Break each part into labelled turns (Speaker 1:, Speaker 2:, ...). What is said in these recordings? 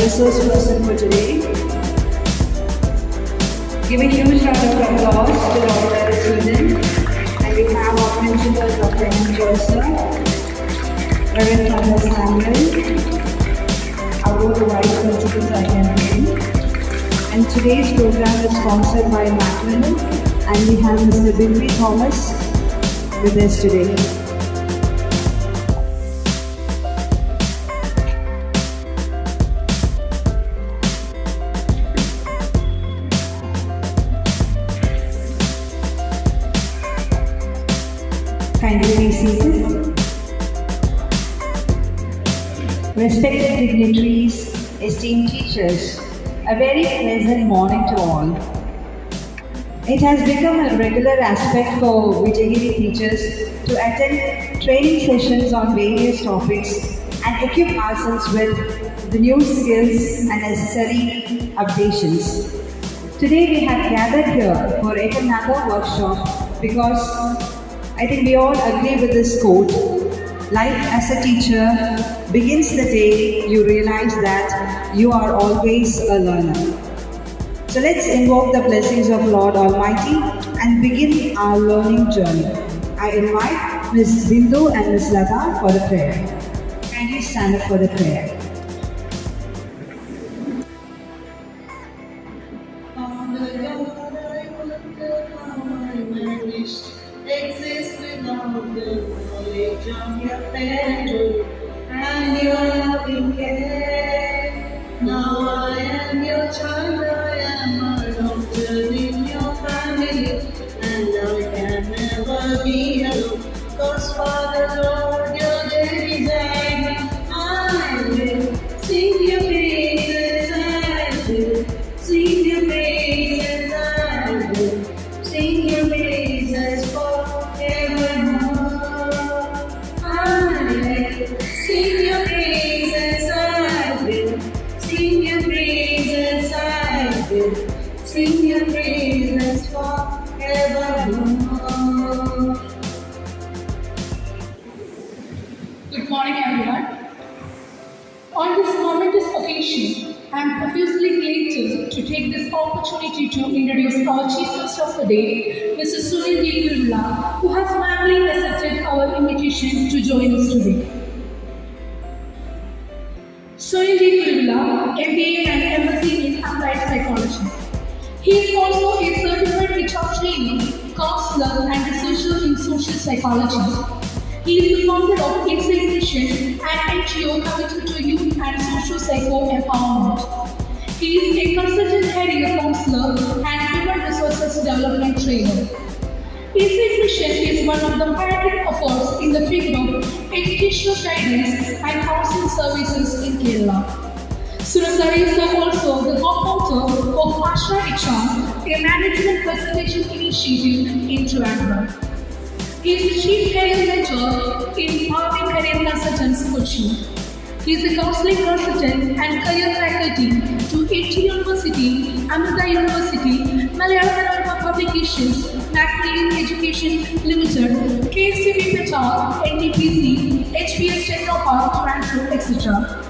Speaker 1: resource person for today. Give a huge round of applause to all the students. And we have our principal, Dr. M. Joseph, Reverend Thomas Samuel, our board of vice principals I can name. And today's program is sponsored by Macmillan, and we have Mr. Bilby Thomas with us today. Kindly be seated. Respected dignitaries, esteemed teachers, a very pleasant morning to all. It has become a regular aspect for Vijayagiri teachers to attend training sessions on various topics and equip ourselves with the new skills and necessary updations. Today we have gathered here for yet another workshop because I think we all agree with this quote. Life as a teacher begins the day you realize that you are always a learner. So let's invoke the blessings of Lord Almighty and begin our learning journey. I invite Ms. Bindu and Ms. Lata for the prayer. Kindly stand up for the prayer.
Speaker 2: Exist without the knowledge of your Father and your loving care. Now I am your child, I am a doctor in your family, and I can never be alone. Cause Father Lord, your day beside me, I will sing your praises, I will sing your praises, I will sing your praises forevermore. I will sing your praises, I will sing your praises, I will sing your praises forevermore.
Speaker 3: Good morning, everyone. On this momentous occasion, I am profusely delighted to take this opportunity to introduce our Chief Guest of the Day, Mr. Sunil D. Kurula, who has kindly accepted our invitation to join us today. Sunil D. Kurula, MBA and MSc in Applied Psychology. He is also a certified HR trainer, counselor, and researcher in social psychology. He is the founder of Insight Mission, an NGO committed to youth and social psycho empowerment. He is a consultant career counselor and human resources development trainer. Insight Mission is one of the pioneering efforts in the field of educational guidance and counseling services in Kerala. Surasari is also the co-founder of Ashra HR, a management presentation initiative in Trivandrum. He is the Chief Career Mentor in Empowering Career Consultants Kochi. He is a counseling consultant and career faculty to IIT University, Amrita University, Malayalam Publications, Macmillan Education Limited, KCB Petal, NTPC, HPS Technopark, Toronto, etc.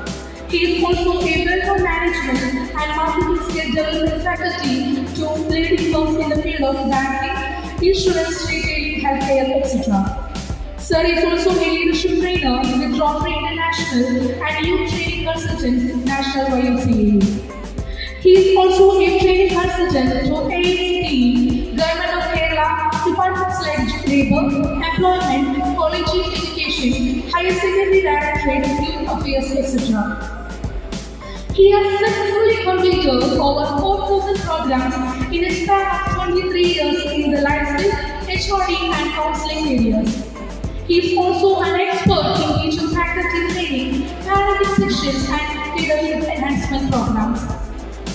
Speaker 3: He is also a well-known management and marketing skill development faculty to leading firms in the field of banking, insurance, retailing, healthcare, etc. Sir is also a leadership trainer with Rotary International and youth training consultant, National YMCA. He is also a training consultant to AICTE, Government of Kerala, Departments like Labour, Employment, Collegiate Education, Higher Secondary Directorate, Youth Affairs, etc. He has successfully completed over 4,000 programs in a span of 23 years in the lifestyle, HRD and counseling areas. He is also an expert in teacher faculty training, parenting sessions and leadership enhancement programs.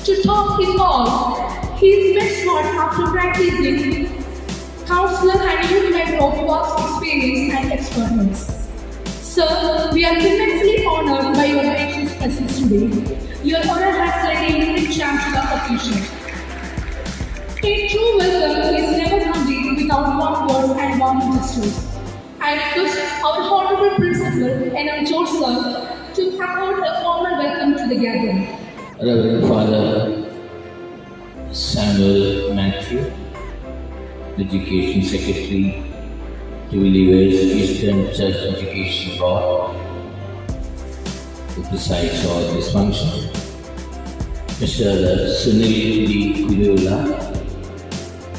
Speaker 3: To top it all, he is best smart after practicing counselor and youth member of vast experience and expertise. Sir, we are immensely honored by your gracious presence today. Your honor has led a unique chance to the occasion. A true welcome is never complete without warm words and warm gestures. I request our Honorable Principal, N.M. Joseph, to promote a formal welcome to the gathering.
Speaker 4: Reverend Father Samuel Matthew, Education Secretary to Believers Eastern Church Education Board, who presides over this function. Mr. Sunil D. Kurula,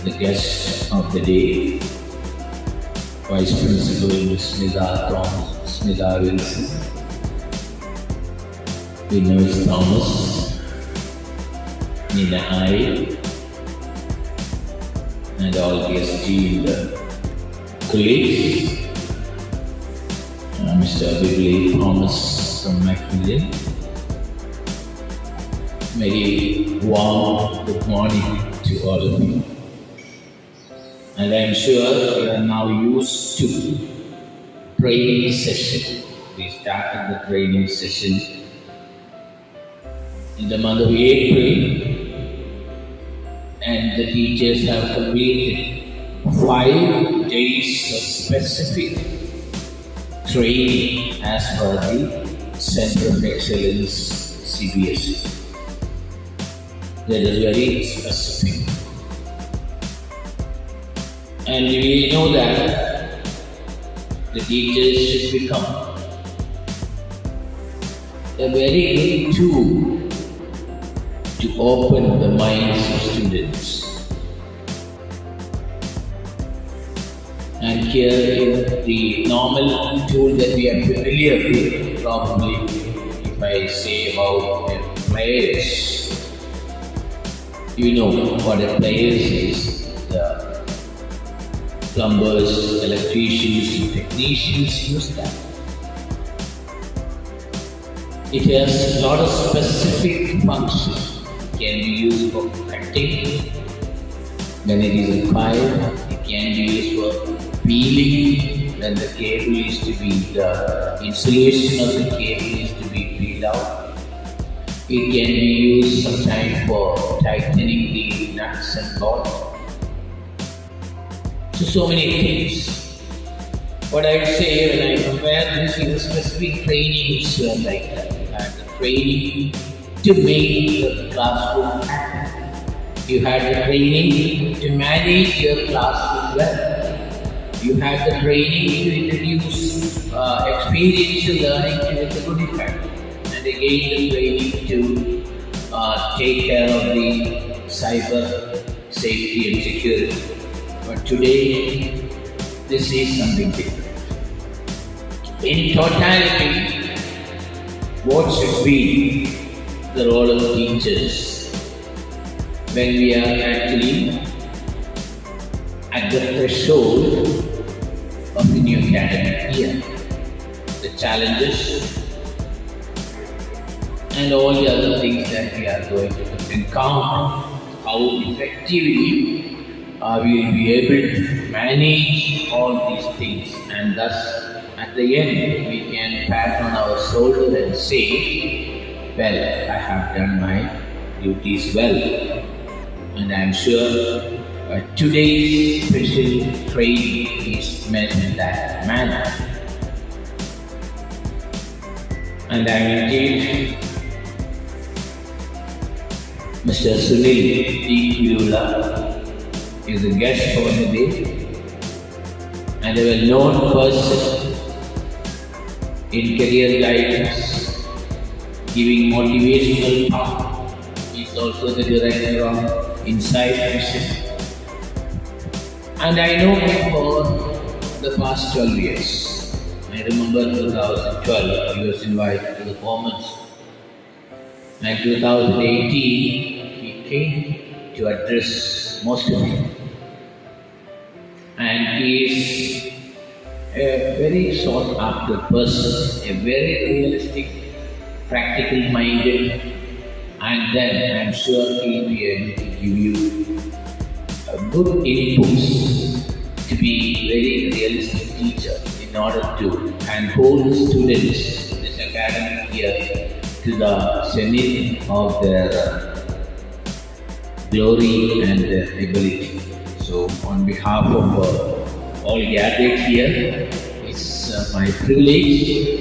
Speaker 4: the guest of the day, Vice Principal Ms. Smita Wilson, Vinod Thomas, Nina I, and all the esteemed colleagues, Mr. Bigley Thomas from Macmillan. Very warm good morning to all of you. And I am sure you are now used to training session. We started the training session in the month of April, and the teachers have completed 5 days of specific training as per the Center of Excellence CBSE. That is very specific. And we know that the teachers should become a very good tool to open the minds of students. And here in the normal tool that we are familiar with, probably if I say about players, you know what a players is. The plumbers, electricians, technicians use that. It has a lot of specific functions. It can be used for cutting when it is required. It can be used for peeling when the cable is to be, the insulation of the cable is to be peeled out. It can be used sometimes for tightening the nuts and bolts. So many things. What I would say when I compare this with the specific trainings like that, you had the training to make the classroom happen. You had the training to manage your classroom well. You had the training to introduce experiential learning to the good effect. And again the training to take care of the cyber safety and security. But today, this is something different. In totality, what should be the role of teachers when we are actually at the threshold of the new academic year? The challenges and all the other things that we are going to encounter, how effectively we will be able to manage all these things, and thus at the end we can pat on our shoulder and say, well, I have done my duties well. And I am sure today's special training is meant in that manner. And I indeed Mr. Sunil D. Kurula is a guest for the day and a well-known person in career guidance, giving motivational talk. He is also the director of Insight Mission. And I know him for the past 12 years. I remember 2012, he was invited to the Commons. And 2018, he came to address most of you. And he is a very sought after person, a very realistic, practical minded, and then I am sure he will be able to give you a good inputs to be very realistic teacher in order to handhold the students this academic year to the zenith of their glory and ability. So on behalf of all gathered here, it's my privilege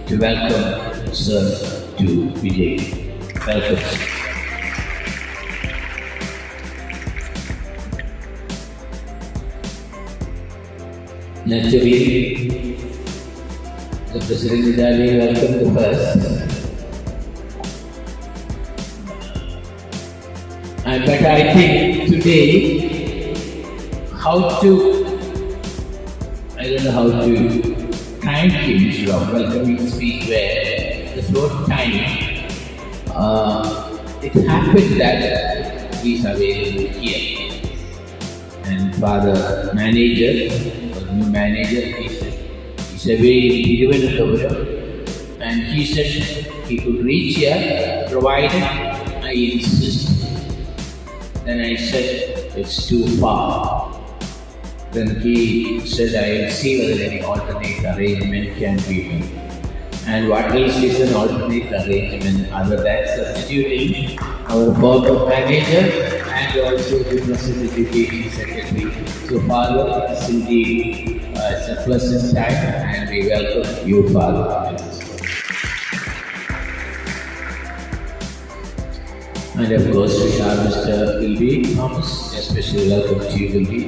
Speaker 4: to welcome Sir to Vijay. Welcome. Next to be the President Vidali, welcome the first. But I think today, I don't know how to thank him instead of welcoming speech where there's no time. It happened that he's available here. And Father Manager, or new manager, he's away in Thiruvananthapuram, and he said he could reach here provided I insist. Then I said it's too far. Then he said I will see whether any alternate arrangement can be made. And what else is an alternate arrangement other than substituting our former manager and also the President Education Secretary. So Father, it's indeed it's a pleasant time and we welcome you, Father. And of course we have Mr. Ilvi Thomas, especially welcome to you, Ilvi.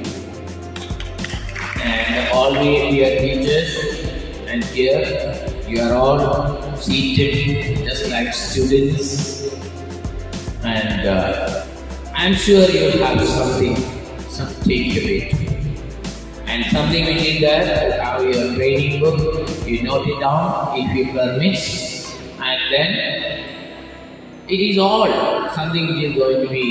Speaker 4: And all the dear teachers, and here you are all seated just like students, and I'm sure you will have some takeaway, and something which is there. You have your training book, you note it down if you permit, and then it is all something which is going to be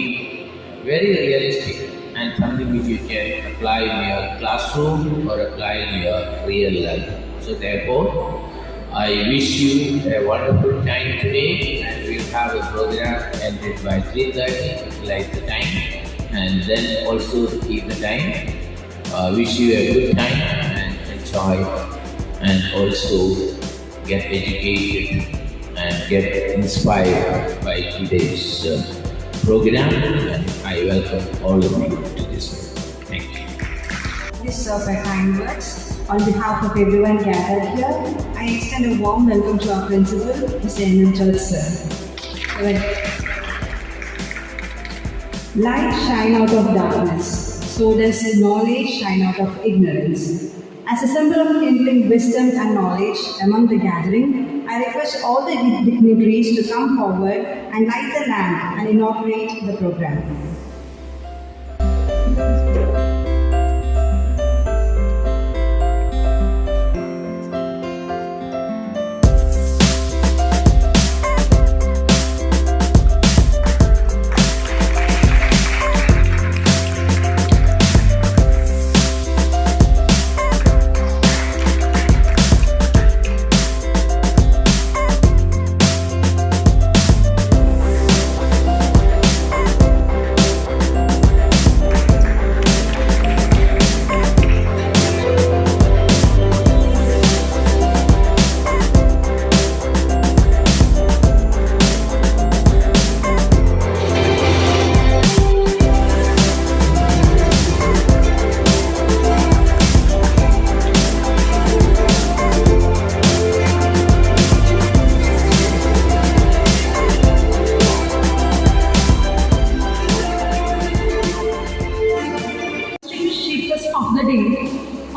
Speaker 4: very realistic and something which you can apply in your classroom or apply in your real life. So therefore, I wish you a wonderful time today, and we'll have a program ended by 3:30, like the time, and then also keep the time. Wish you a good time and enjoy, and also get educated and get inspired by today's program, and I welcome all of you to this. Thank you.
Speaker 1: Yes, sir, for kind words. On behalf of everyone gathered here, I extend a warm welcome to our principal, Mr. N. Church, sir. Light shine out of darkness, so does knowledge shine out of ignorance. As a symbol of kindling wisdom and knowledge among the gathering, I request all the dignitaries to come forward and light the lamp and inaugurate the program.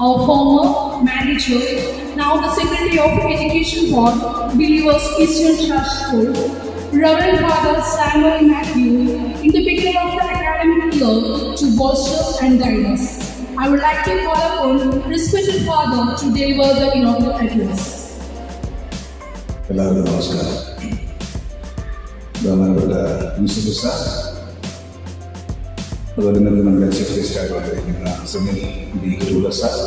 Speaker 3: Our former manager, now the Secretary of Education Board, Believers Christian Church School, Reverend Father Samuel Matthew, in the beginning of the academic year to bolster and guide us. I would like to call upon respected Father to deliver the inaugural address.
Speaker 5: എല്ലാവർക്കും നമസ്കാരം. ബഹുമാനപ്പെട്ട principal sir, അതുപോലെ തന്നെ നമ്മുടെ secretary staff ആയിരിക്കുന്ന Sunil B Kurula sir,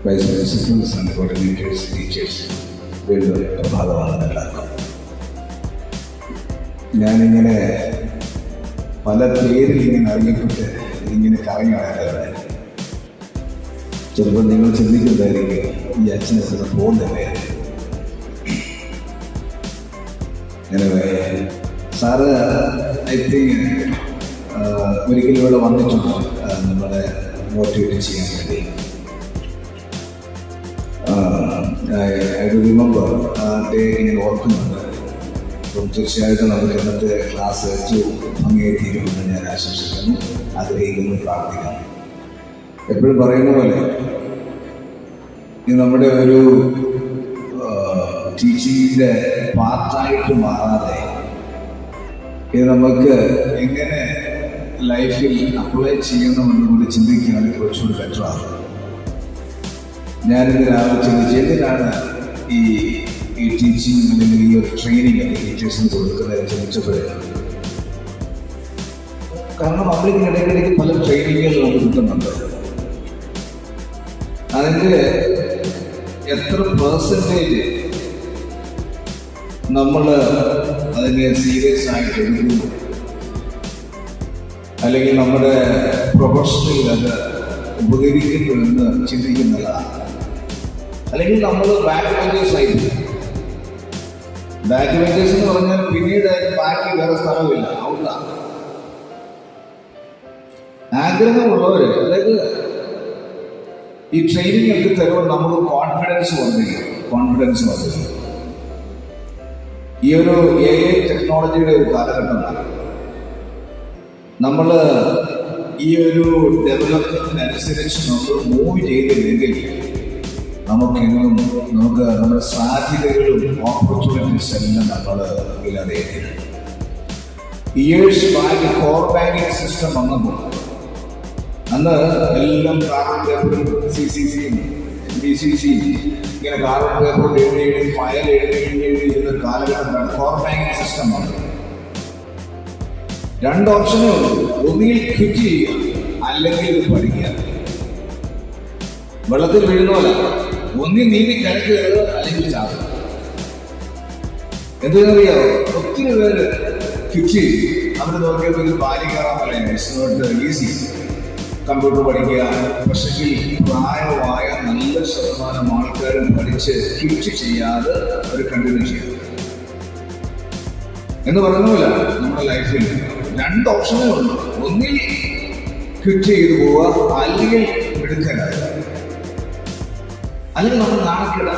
Speaker 5: vice principals and coordinators, teachers, വീണ്ടും പ്രഭാതമാണ് എല്ലാവർക്കും. ഞാനിങ്ങനെ പല പേരിൽ ഇങ്ങനെ അറിയപ്പെട്ട് ഇങ്ങനെ കറങ്ങി വരാറുണ്ട്. ചിലപ്പോൾ നിങ്ങൾ ചിന്തിക്കുന്നതായിരിക്കും ഈ അച്ഛനെ പോകുന്നില്ലേ. സാറ് ഐ തിങ്ക് ഒരിക്കലും ഇവിടെ വന്നിട്ടുണ്ട് നമ്മളെ മോട്ടിവേറ്റ് ചെയ്യാൻ വേണ്ടി. ഐ റിമെമ്പർ ഡേ ഇങ്ങനെ ഓർക്കുന്നുണ്ട്. അപ്പം തീർച്ചയായിട്ടും നമുക്ക് ഇന്നത്തെ ക്ലാസ് ഏറ്റവും ഭംഗിയായി തീരുമെന്ന് ഞാൻ ആശംസിക്കുന്നു, ആഗ്രഹിക്കുന്നു, പ്രാർത്ഥിക്കുന്നു. എപ്പോഴും പറയുന്ന പോലെ ഇത് നമ്മുടെ ഒരു ടീച്ചിങ്ങിൻ്റെ പാർട്ടായിട്ട് മാറാതെ ഇത് നമുക്ക് എങ്ങനെ ലൈഫിൽ അപ്ലൈ ചെയ്യണമെന്ന് കൂടി ചിന്തിക്കുകയാണെങ്കിൽ കുറച്ചുകൂടി ബെറ്ററാണ്. ഞാനിന്ന് രാവിലെ ചിന്തിച്ച് എന്തിനാണ് ഈ ടീച്ചിങ് അല്ലെങ്കിൽ ഈ ഒരു ട്രെയിനിങ് ഒക്കെ ടീച്ചേഴ്സിന് കൊടുക്കുന്നതിന് ചിന്തിച്ചപ്പോഴേ, കാരണം നമ്മളിങ്ങനെ ഇടയ്ക്കിടയ്ക്ക് പല ട്രെയിനിങ്ങുകൾ നമുക്ക് കിട്ടുന്നുണ്ട്. അതിൻ്റെ എത്ര പെർസെൻറ്റേജ് നമ്മൾ അതിനെ സീരിയസ് ആയിട്ട് എടുക്കുന്നു, അല്ലെങ്കിൽ നമ്മുടെ പ്രൊഫഷണലിൽ അത് ഉപകരിക്കുന്നു എന്ന് ചിന്തിക്കുന്നതാണ്. അല്ലെങ്കിൽ നമ്മൾ ബാക്ക് ബെഞ്ചേഴ്സ് ആയിട്ട്, ബാക്ക് ബെഞ്ചേഴ്സ് എന്ന് പറഞ്ഞാൽ പിന്നീട് ബാക്കി വേറെ സ്ഥലമില്ല, ഔട്ടാണ്. ആഗ്രഹമുള്ളവര്, അതായത് ഈ ട്രെയിനിങ് ഒക്കെ തരുമ്പോൾ നമുക്ക് കോൺഫിഡൻസ് വർദ്ധിക്കും. ഈ ഒരു AI ടെക്നോളജിയുടെ ഒരു കാലഘട്ടമാണ്. നമ്മൾ ഈ ഒരു ഡെവലപ്മെന്റിനനുസരിച്ച് നമ്മൾ മൂവ് ചെയ്തില്ലെങ്കിൽ നമുക്ക് നമ്മുടെ സാധ്യതകളും ഓപ്പർച്യൂണിറ്റീസ് എല്ലാം നമ്മൾ ഇല്ലാതെയായിരുന്നു. Years back core banking system വന്നപ്പോൾ അന്ന് എല്ലാം കാർബൺ പേപ്പറും CCCയും BCCയും ഇങ്ങനെ കാർബൺ പേപ്പർ എഴുതി ഫയൽ എഴുതിയിരുന്ന കാലഘട്ടമാണ് കോർ ബാങ്കിങ് സിസ്റ്റം വന്നത്. 2 ഓപ്ഷനേ ഉള്ളൂ, ഒന്നുകിൽ ക്വിറ്റ് ചെയ്യുക അല്ലെങ്കിൽ ഇത് പഠിക്കുക. വെള്ളത്തിൽ വീഴുന്നോല, ഒന്നിൽ നീന്തി കരക്കുക അല്ലെങ്കിൽ ചാവുക. എന്തെന്നറിയാമോ, ഒത്തിരി പേര് ക്വിറ്റ് ചെയ്തു. അവർ നോക്കിയപ്പോൾ ഇത് പാലി കയറാൻ പറയാം, ഇറ്റ്സ് നോട്ട് ഈസി. കമ്പ്യൂട്ടർ പഠിക്കുക, പക്ഷേ പ്രായമായ നല്ല ശതമാനം ആൾക്കാരും പഠിച്ച് ക്വിറ്റ് ചെയ്യാതെ അവർ കണ്ടിന്യൂ ചെയ്തു. എന്ന് പറഞ്ഞ നമ്മുടെ ലൈഫിൽ 2 ഓപ്ഷനേ ഉള്ളൂ, ഒന്നിൽ ക്വിറ്റ് ചെയ്തു പോവുക അല്ലെങ്കിൽ എടുക്കാനായി, അല്ലെങ്കിൽ നമ്മൾ നാണക്കേടാ.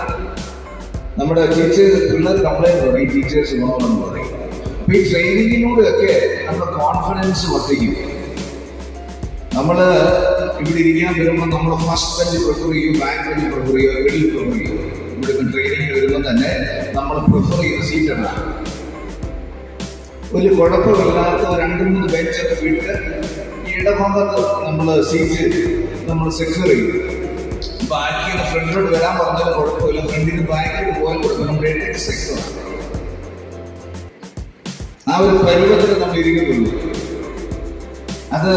Speaker 5: നമ്മുടെ ടീച്ചേഴ്സ്, പിള്ളേർ കംപ്ലൈൻറ്റ് പറയും, ടീച്ചേഴ്സ് ഗുണമെന്ന് പറയും. അപ്പൊ ഈ ട്രെയിനിങ്ങിലൂടെയൊക്കെ നമ്മുടെ കോൺഫിഡൻസ് വർദ്ധിക്കും. നമ്മൾ ഇവിടെ ഇരിക്കാൻ വരുമ്പോൾ നമ്മൾ ഫസ്റ്റ് ബെഞ്ച് പ്രിഫർ ചെയ്യും, ബാക്ക് ബെഞ്ച് പ്രിഫർ ചെയ്യുക, മിഡിൽ പ്രിഫർ ചെയ്യും. ഇവിടെ ട്രെയിനിങ് വരുമ്പോൾ തന്നെ നമ്മൾ പ്രിഫർ ചെയ്യുന്ന സീറ്റാണ്. ഒരു കുഴപ്പമില്ലാത്ത 2-3 ബെഞ്ചൊക്കെ വിട്ട് ഈ ഇടഭാഗത്ത് നമ്മൾ സീറ്റ് നമ്മൾ സെക്യൂർ ചെയ്യും. ബാക്കിൽ ഫ്രണ്ടിലോട്ട് വരാൻ പറഞ്ഞാലും കുഴപ്പമില്ല, ഫ്രണ്ടിന് ബാക്കിൽ പോകാൻ കൊടുക്കും. നമ്മുടെ ഇടയ്ക്ക് സെക്യൂറാണ്. ആ ഒരു പരുവത്തിൽ നമ്മൾ ഇരിക്കുന്നുള്ളൂ. അത്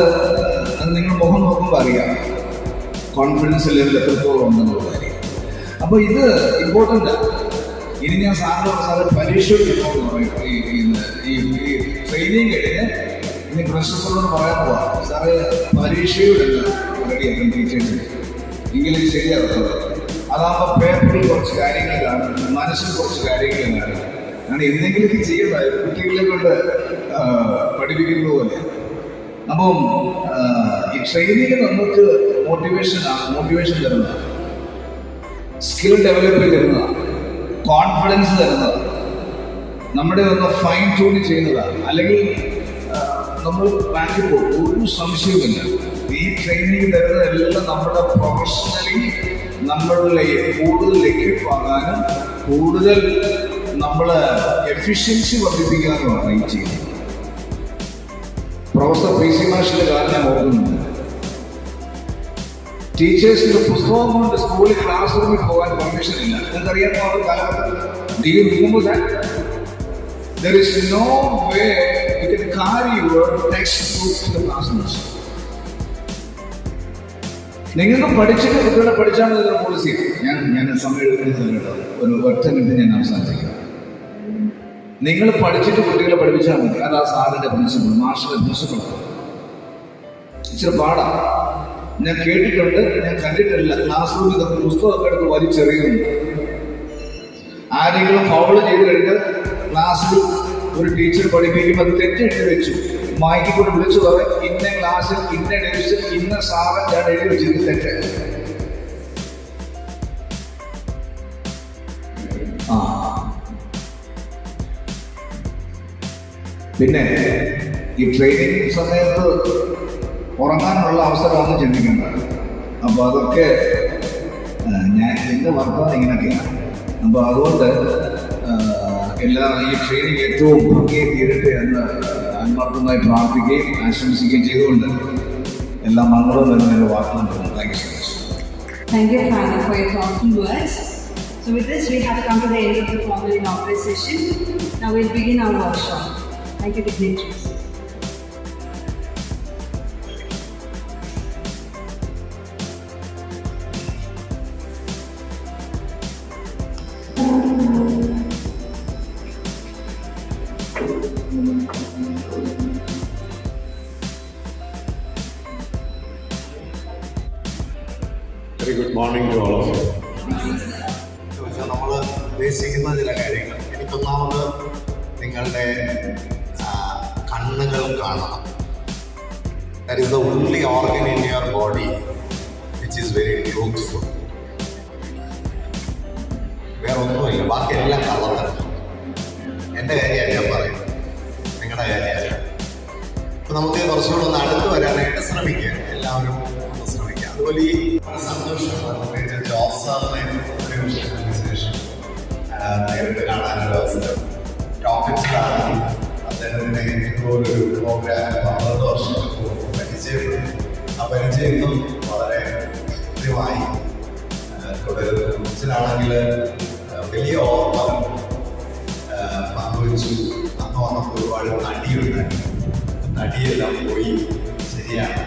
Speaker 5: നിങ്ങൾ മുഖം നോക്കുമ്പോൾ അറിയാം കോൺഫിഡൻസ് ലെവൽ എത്രത്തോളം ഉണ്ടെന്നുള്ള കാര്യം. അപ്പോൾ ഇത് ഇമ്പോർട്ടൻ്റ് ആണ്. ഇനി ഞാൻ സാറ് പരീക്ഷ ഈ ട്രെയിനിങ് കഴിഞ്ഞ് ഇനി പ്രിൻസിപ്പളിനോട് പറയാൻ പോവാം, സാറ് പരീക്ഷയുടെ റെഡിയാക്കും ടീച്ചേഴ്സിന്, എങ്കിലും ശരിയാവുന്നത്. അതാകുമ്പോൾ പേപ്പറിൽ കുറച്ച് കാര്യങ്ങൾ കാണും, മനസ്സിൽ കുറച്ച് കാര്യങ്ങൾ കാണും. കാരണം എന്തെങ്കിലുമൊക്കെ ചെയ്യണ്ട, കുട്ടികളെ കൊണ്ട് പഠിപ്പിക്കുന്നത് പോലെ. അപ്പം ഈ ട്രെയിനിങ് നമുക്ക് മോട്ടിവേഷൻ തരുന്നതാണ്, സ്കിൽ ഡെവലപ്പ് തരുന്നതാണ്, കോൺഫിഡൻസ് തരുന്നതാണ്, നമ്മുടെ ഒന്ന് ഫൈൻ ട്യൂൺ ചെയ്യുന്നതാണ്. അല്ലെങ്കിൽ നമ്മൾ ബാക്കിൽ പോകും, ഒരു സംശയവുമില്ല. ഈ ട്രെയിനിങ് തരുന്നതെല്ലാം നമ്മുടെ പ്രൊഫഷണലി നമ്മളുടെ കൂടുതൽ എക്വിപ്പ് ആകാനും കൂടുതൽ നമ്മളെ എഫിഷ്യൻസി വർദ്ധിപ്പിക്കാനുമാണ് ഈ ചെയ്യുന്നത്. പ്രൊഫസർ PC മാഷിന്റെ കാര്യം ഞാൻ ഓർക്കുന്നുണ്ട്. ടീച്ചേഴ്സിന്റെ പുസ്തകം കൊണ്ട് സ്കൂളിൽ ക്ലാസ് റൂമിൽ പോകാൻ പെർമിഷൻ ഇല്ല. നിങ്ങൾക്കറിയാമോ ആ കാലഘട്ടത്തിൽ? Do you remember that? There is no way you can carry your textbook to the classrooms. നിങ്ങൾക്ക് പഠിച്ചിട്ട് കുട്ടികളെ പഠിച്ചാണ് ഇതിന്റെ പോളിസി. ഞാൻ സമയം എടുക്കുന്നത് ഒരു ഒറ്റ മിനിറ്റ് ഞാൻ അവസാനിപ്പിക്കാം. നിങ്ങൾ പഠിച്ചിട്ട് കുട്ടികളെ പഠിപ്പിച്ചാൽ മതി. അതാ സാറിന്റെ പ്രിൻസിപ്പിൾ, മാസ്റ്ററുടെ പ്രിൻസിപ്പിൾ. ഇച്ചിരി പാടാണ്. ഞാൻ കേട്ടിട്ടുണ്ട്, ഞാൻ കണ്ടിട്ടില്ല. ക്ലാസ് റൂമിൽ പുസ്തകമൊക്കെ എടുത്ത് വലിച്ചെറിയുന്നു. ആരെങ്കിലും ഫൗള് ചെയ്ത് കഴിഞ്ഞാൽ ക്ലാസ്സിൽ ഒരു ടീച്ചർ പഠിപ്പിക്കുമ്പോൾ അത് തെറ്റെഴുതി വെച്ചു, മായ്ക്കൊണ്ട് വിളിച്ചു പറയും, ഇന്ന ക്ലാസ്സിൽ ഇന്ന ഡിവിഷൻ ഇന്ന സാറ് ഞാൻ എഴുതി വെച്ചിട്ട് തെറ്റ്. പിന്നെ ഈ ട്രെയിനിങ് സമയത്ത് ഉറങ്ങാനുള്ള അവസരമൊന്നും ചിന്തിക്കേണ്ടത്. അപ്പോൾ അതൊക്കെ എൻ്റെ വർത്തമാനം ഇങ്ങനെയൊക്കെയാണ്. അപ്പോൾ അതുകൊണ്ട് എല്ലാം ഈ ട്രെയിനിങ് ഏറ്റവും ഭംഗിയായി തീരട്ടെ എന്ന് ആത്മാർത്ഥമായി പ്രാർത്ഥിക്കുകയും ആശംസിക്കുകയും ചെയ്തുകൊണ്ട് എല്ലാം മംഗളം തന്നെ വാക്കുകൾ പറഞ്ഞു. Thank you so much.
Speaker 1: Thank you, Father, for your thoughtful words. So with this, we have come to the end of the formal inaugural session. Now we'll begin our workshop. Thank you, dignitaries.
Speaker 6: Very good morning to all of you. നമ്മൾ ഉദ്ദേശിക്കുന്ന ചില കാര്യങ്ങൾ എനിക്കൊന്നാമത് നിങ്ങളുടെ കണ്ണുകൾ കാണണം. That is the only organ in your body which is very truthful. വേറെ ഒന്നുമില്ല, ബാക്കി എല്ലാം കള്ളത്തരം. എൻ്റെ കാര്യമാണ് ഞാൻ പറയുന്നത്, നിങ്ങളുടെ കാര്യമല്ല. അപ്പം നമുക്ക് കുറച്ചുകൂടെ ഒന്ന് അടുത്ത് വരാനായിട്ട് ശ്രമിക്കുക, എല്ലാവരും ഒന്ന് ശ്രമിക്കുക. അതുപോലെ ഈ സന്തോഷം ജോസ് സാറിനെ ഒരു വർഷത്തിന് ശേഷം നേരിട്ട് കാണാനൊരു അവസരം. ടോപ്പിക്സിലാണ് അദ്ദേഹത്തിൻ്റെ ഒരു പ്രോഗ്രാം 12 വർഷം പരിചയപ്പെട്ടു. ആ പരിചയം വളരെ കൃത്യമായി തുടരുന്നു. കൊച്ചിലാണെങ്കിൽ വലിയ ഓർമ്മ പങ്കുവച്ചു. അന്ന് വന്നപ്പോൾ ഒരുപാട് നടിയുണ്ടായി. നടിയെല്ലാം പോയി, ശരിയാണ്,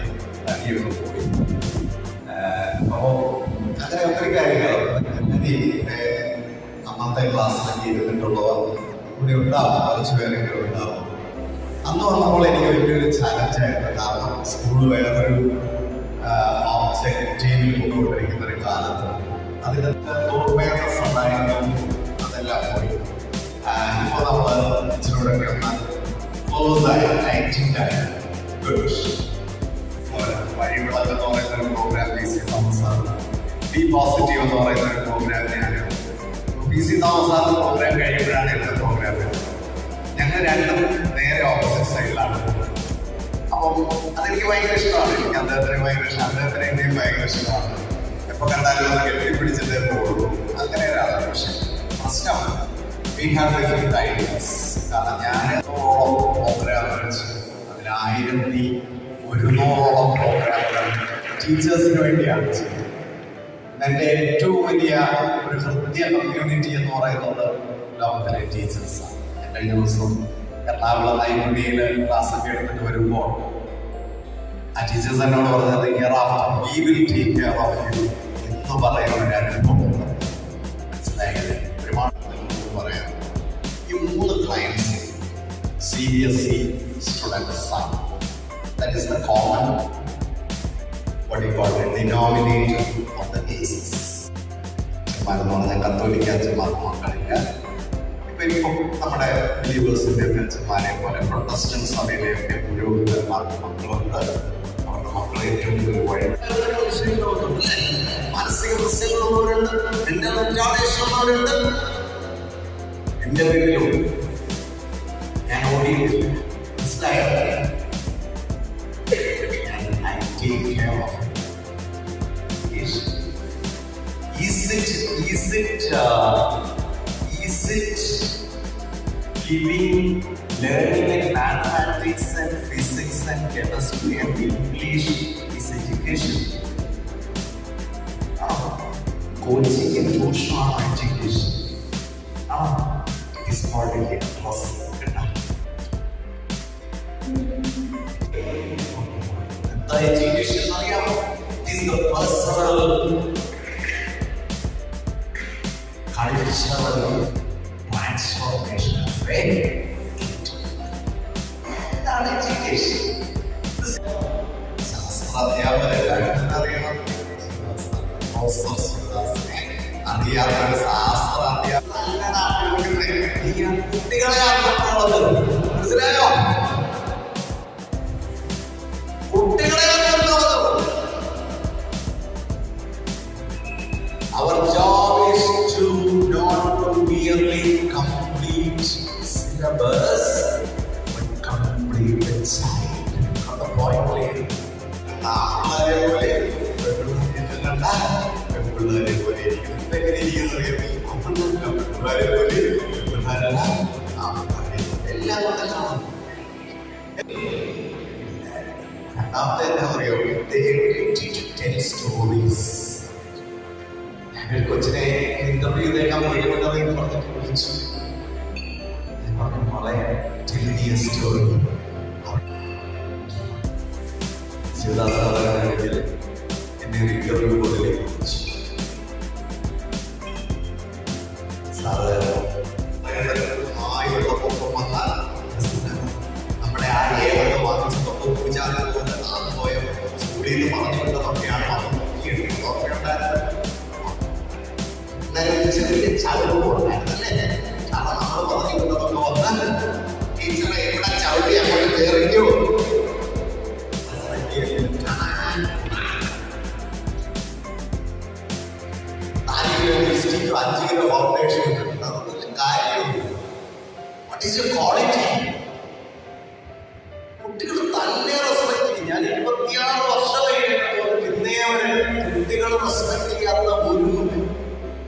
Speaker 6: നടിയൊക്കെ പോയി. അപ്പോൾ അങ്ങനെ ഒത്തിരി കാര്യങ്ങൾ അന്നത്തെ ക്ലാസ്സിലൊക്കെ ഇരുന്നിട്ടുള്ളവർ ഇവിടെ ഉണ്ടാവും, കുറച്ച് പേരൊക്കെ ഉണ്ടാവും. അന്ന് വന്നപ്പോൾ എനിക്ക് വലിയൊരു ചലഞ്ചായിരുന്നു. കാരണം സ്കൂൾ വേറൊരു ടീമിൽ കൊണ്ടുകൊണ്ടിരിക്കുന്ന ഒരു കാലത്ത് അതിൻ്റെ അവേർനെസ് ഉണ്ടായിരുന്നു. അതെല്ലാം പോയി. ഇപ്പോൾ നമ്മൾ ഇച്ചിലൂടെയൊക്കെ ഒന്ന് ക്ലോസായി ലൈറ്റിംഗായി വഴിവിളക്ക് എന്ന് പറയുന്ന ഒരു program PC Thomas sir, be positive എന്ന് പറയുന്ന ഒരു പ്രോഗ്രാം ഞാൻ PC തോമസ് സാറിന്റെ പ്രോഗ്രാം കഴിയുമ്പോഴാണ് എൻ്റെ പ്രോഗ്രാം വരുന്നത്. ഞങ്ങൾ രണ്ടും നേരെ ഓപ്പോസിറ്റ് സൈഡിലാണ്. അപ്പം അതെനിക്ക് ഭയങ്കര ഇഷ്ടമാണ്. എനിക്ക് അദ്ദേഹത്തിന് ഭയങ്കര ഇഷ്ടം, അദ്ദേഹത്തിന് എന്നെയും ഭയങ്കര ഇഷ്ടമാണ്. എപ്പോൾ കണ്ടാലും അത് കെട്ടിപ്പിടിച്ചിട്ടേ പോകുള്ളൂ. അങ്ങനെ ഒരാളാണ്. പക്ഷെ പ്രശ്നമാണ് വി ഹാവ് ഡിഫറെന്റ് ഐഡിയാസ്. കാരണം ഞാൻ പ്രോഗ്രാം വെച്ച് അതിൽ 1100 പ്രോഗ്രാമുകൾ ടീച്ചേഴ്സിന് വേണ്ടിയാണ് ചെയ്യുന്നത്. എൻ്റെ ഏറ്റവും വലിയ ഒരു ഹൃദയ കമ്മ്യൂണിറ്റി എന്ന് പറയുന്നത് ലോകത്തിലെ ടീച്ചേഴ്സാണ്. കഴിഞ്ഞ ദിവസം എറണാകുളം നൈപുണ്യയിൽ ക്ലാസ്സൊക്കെ എടുത്തിട്ട് വരുമ്പോൾ ആ ടീച്ചേഴ്സ് എന്നോട് പറഞ്ഞത് year after we will take care of you എന്ന് പറയുന്ന ഒരു അനുഭവം മനസ്സിലായത്. ഒരുപാട് പറയാം. ഈ 3 ക്ലയൻസ് CBSE സ്റ്റുഡൻസ് ആണ്. That is the common, what do you call it, denominator of the cases. ചെമ്മാരെന്ന് പറഞ്ഞാൽ കത്തോലിക്ക ചെമ്മാർക്ക് മക്കളില്ല. ഇപ്പം ഇനിയിപ്പോൾ നമ്മുടെ ബിലീവേഴ്സിൻ്റെ ചെമ്മാരെ പോലെ പ്രൊട്ടസ്റ്റന്റ് സഭയിലെയൊക്കെ പുരോഹിതന്മാർക്ക് മക്കളുണ്ട്. അവരുടെ മക്കളെ ഏറ്റവും കൂടുതൽ വഴി മാനസിക പ്രശ്നങ്ങളുള്ളവരുണ്ട്, എൻ്റെ റിട്ടാർഡേഷനുള്ളവരുണ്ട്. എൻ്റെ വീട്ടിലുണ്ട്. ഞാൻ ഓടിയിട്ടില്ല, മനസ്സിലായോ? Take care of it. Is it giving learning like mathematics and physics and chemistry and English is education? Coaching and tuition are education. It's called a class. The education is the personal, cultural transformation of faith. That education. അറിയാത്തൊരു ശാസ്ത്രം കുട്ടികളെ മനസ്സിലായോ? Our job is to not to merely complete syllabus, but ആൺപിള്ളേരെ പോലെ പെൺപിള്ളേരെ പോലെ ഇരിക്കുന്നു. ഇതെങ്ങനെ ഇരിക്കുന്നത്? പെൺപിള്ളേരെ പോലെ പെൺപിള്ളേരല്ല, ആൺപിള്ളേരെ എല്ലാം കൊണ്ടല്ലാണ്. രണ്ടാമത്തെ എന്താ പറയുക? ഞാൻ കൊച്ചിനെ ഇന്റർവ്യൂ ചെയ്തേക്കാൻ വിളിക്കുന്നുണ്ടെന്ന് പറഞ്ഞിട്ട് വിളിച്ചു. മോളെ tell me a story. Sivadas സാറിന്റെ എന്നെ ഇന്റർവ്യൂ പോലെയൊക്കെ വിളിച്ചു. സാറ് ആയുള്ളപ്പം വന്നാൽ നമ്മുടെ ആ ഏതൊക്കെ വാങ്ങിച്ചതൊക്കെ പൂജാതി പോലെ പോയ സ്കൂളിൽ നിന്ന് പറഞ്ഞുകൊണ്ടതൊക്കെയാണ് നോക്കിയെടുക്കുന്നത്. ഓർമ്മയുണ്ടായിരുന്നു. എന്നാലും ചെറിയ ചടങ്ങ് ഉണ്ടായിരുന്നല്ലേ? കാരണം നമ്മൾ പറഞ്ഞുകൊണ്ടതൊക്കെ വന്നാൽ ടീച്ചറെ എവിടെ ചവിട്ടി അങ്ങോട്ട് കയറിക്കോ. $5 കിലോ ഫൗണ്ടേഷൻ കാര്യമില്ല. What is your quality? കുട്ടികൾ തന്നെ റെസ്പെക്ട് ചെയ്യും. ഞാൻ 26 വർഷമായി ഇന്നേ വരെ കുട്ടികൾ റെസ്പെക്ട് ചെയ്യാത്ത ഒരു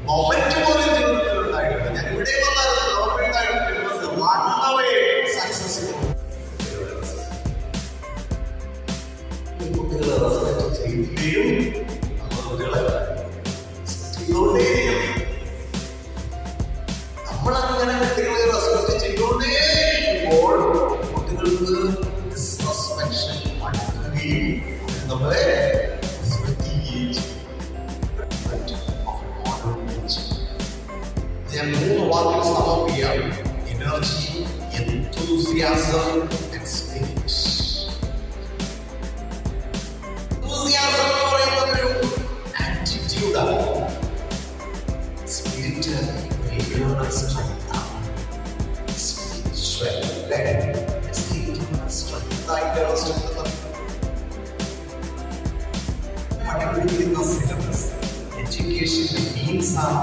Speaker 6: മൊമെന്റ് പോലും ജീവിതത്തിൽ ഉണ്ടായിട്ടില്ല. ഞാൻ ഇവിടെ വന്നായിരുന്നു സക്സസ്ഫുൾ. കുട്ടികളെ റെസ്പെക്ട് ചെയ്യുകയും കുട്ടികളെ നമ്മളങ്ങനെ കുട്ടികളെ റെസ്പെക്ട് ചെയ്തുകൊണ്ടേയിരിക്കുമ്പോൾ കുട്ടികൾക്ക് ഡിസ്റെസ്പെക്ഷൻ അടുക്കുകയും നമ്മളെ റെസ്പെക്ട് ചെയ്യുകയും ചെയ്യും. ഞാൻ 3 വാക്കിൽ സമർപ്പിക്കാം: energy, enthusiasm and spirit. Enthusiasm എന്ന് പറയുന്നത് ഒരു ആറ്റിറ്റ്യൂഡാണ്. സ്പിരിറ്റ് വലിയൊരു സ്ട്രെങ്താണ്. പഠിപ്പിക്കുന്ന സിലബസ് എഡ്യൂക്കേഷന്റെ മീൻസ് ആണ്.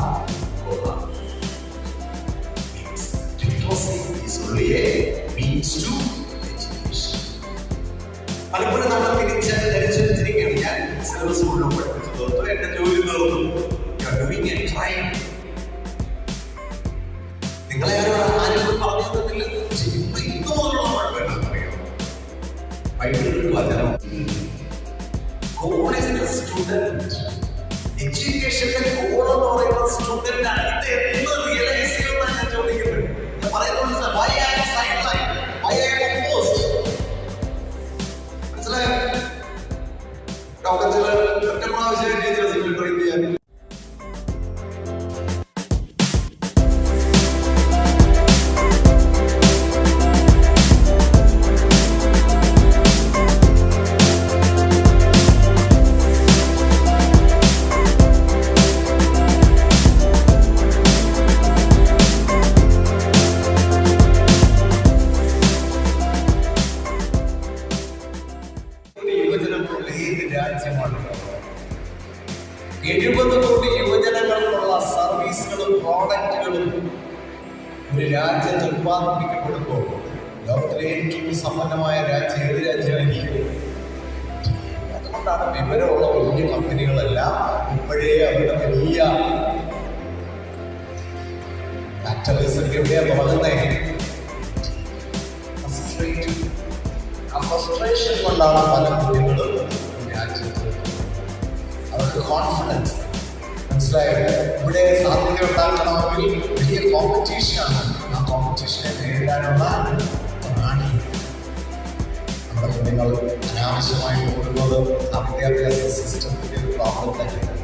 Speaker 6: പലപ്പോഴും നമ്മൾ ധരിച്ചിരിക്കുകയാണ്, ഞാൻ സിലബസ് മുഴുവൻ പഠിപ്പിച്ചു തീർത്തു, എന്റെ ജോലി തീർന്നു. നിങ്ങളെ ആരും പറഞ്ഞു തന്നില്ല. ഇന്നുപോലുള്ള കുഴപ്പമില്ലെന്നറിയാം. ബൈബിളിൽ വചനം God is the student. എഡ്യൂക്കേഷന്റെ ഗോൾ എന്ന് പറയുന്നത് സ്റ്റുഡന്റ് ആണ്. ഇത് എന്ന് റിയലൈസ് ചെയ്യുമെന്നാണ് ഞാൻ ചോദിക്കുന്നത്. ഞാൻ പറയുന്നത് why I am sidelined, why I am opposed. മനസ്സിലായോ? ഡോക്ടർ ചില ഒറ്റ പ്രാവശ്യം ടീച്ചേഴ്സ് ട്രെയിൻ ചെയ്യാൻ രാജ്യമാണ്. 70 കോടി യുവജനങ്ങൾക്കുള്ള സർവീസുകളും പ്രോഡക്റ്റുകളും ഒരു രാജ്യത്ത് ഉത്പാദിപ്പിക്കപ്പെടുമ്പോൾ ലോകത്തിലെ ഏറ്റവും സമ്പന്നമായ രാജ്യം ഏത് രാജ്യമായിരിക്കും? അതുകൊണ്ടാണ് വിവരമുള്ള വലിയ കമ്പനികളെല്ലാം ഇപ്പോഴേ അവരുടെ വലിയ ഫാക്ടറീസൊക്കെ എവിടെയാ തുടങ്ങുന്നത്? ഫ്രസ്ട്രേഷൻ കൊണ്ടാണ് പല കുട്ടികളും രാജ്യത്ത് അവർക്ക് കോൺഫിഡൻസ്. മനസ്സിലായോ? ഇവിടെ സാധ്യത ഉണ്ടാക്കണമെങ്കിൽ വലിയ കോമ്പറ്റീഷനാണ്. ആ കോമ്പറ്റീഷനെ നേരിടാനുള്ള റാണി നമ്മുടെ കുഞ്ഞുങ്ങൾ അനാവശ്യമായി കൂടുന്നത് ആ വിദ്യാഭ്യാസ സിസ്റ്റത്തിന്റെ ഒരു പ്രോബ്ലം തന്നെയാണ്.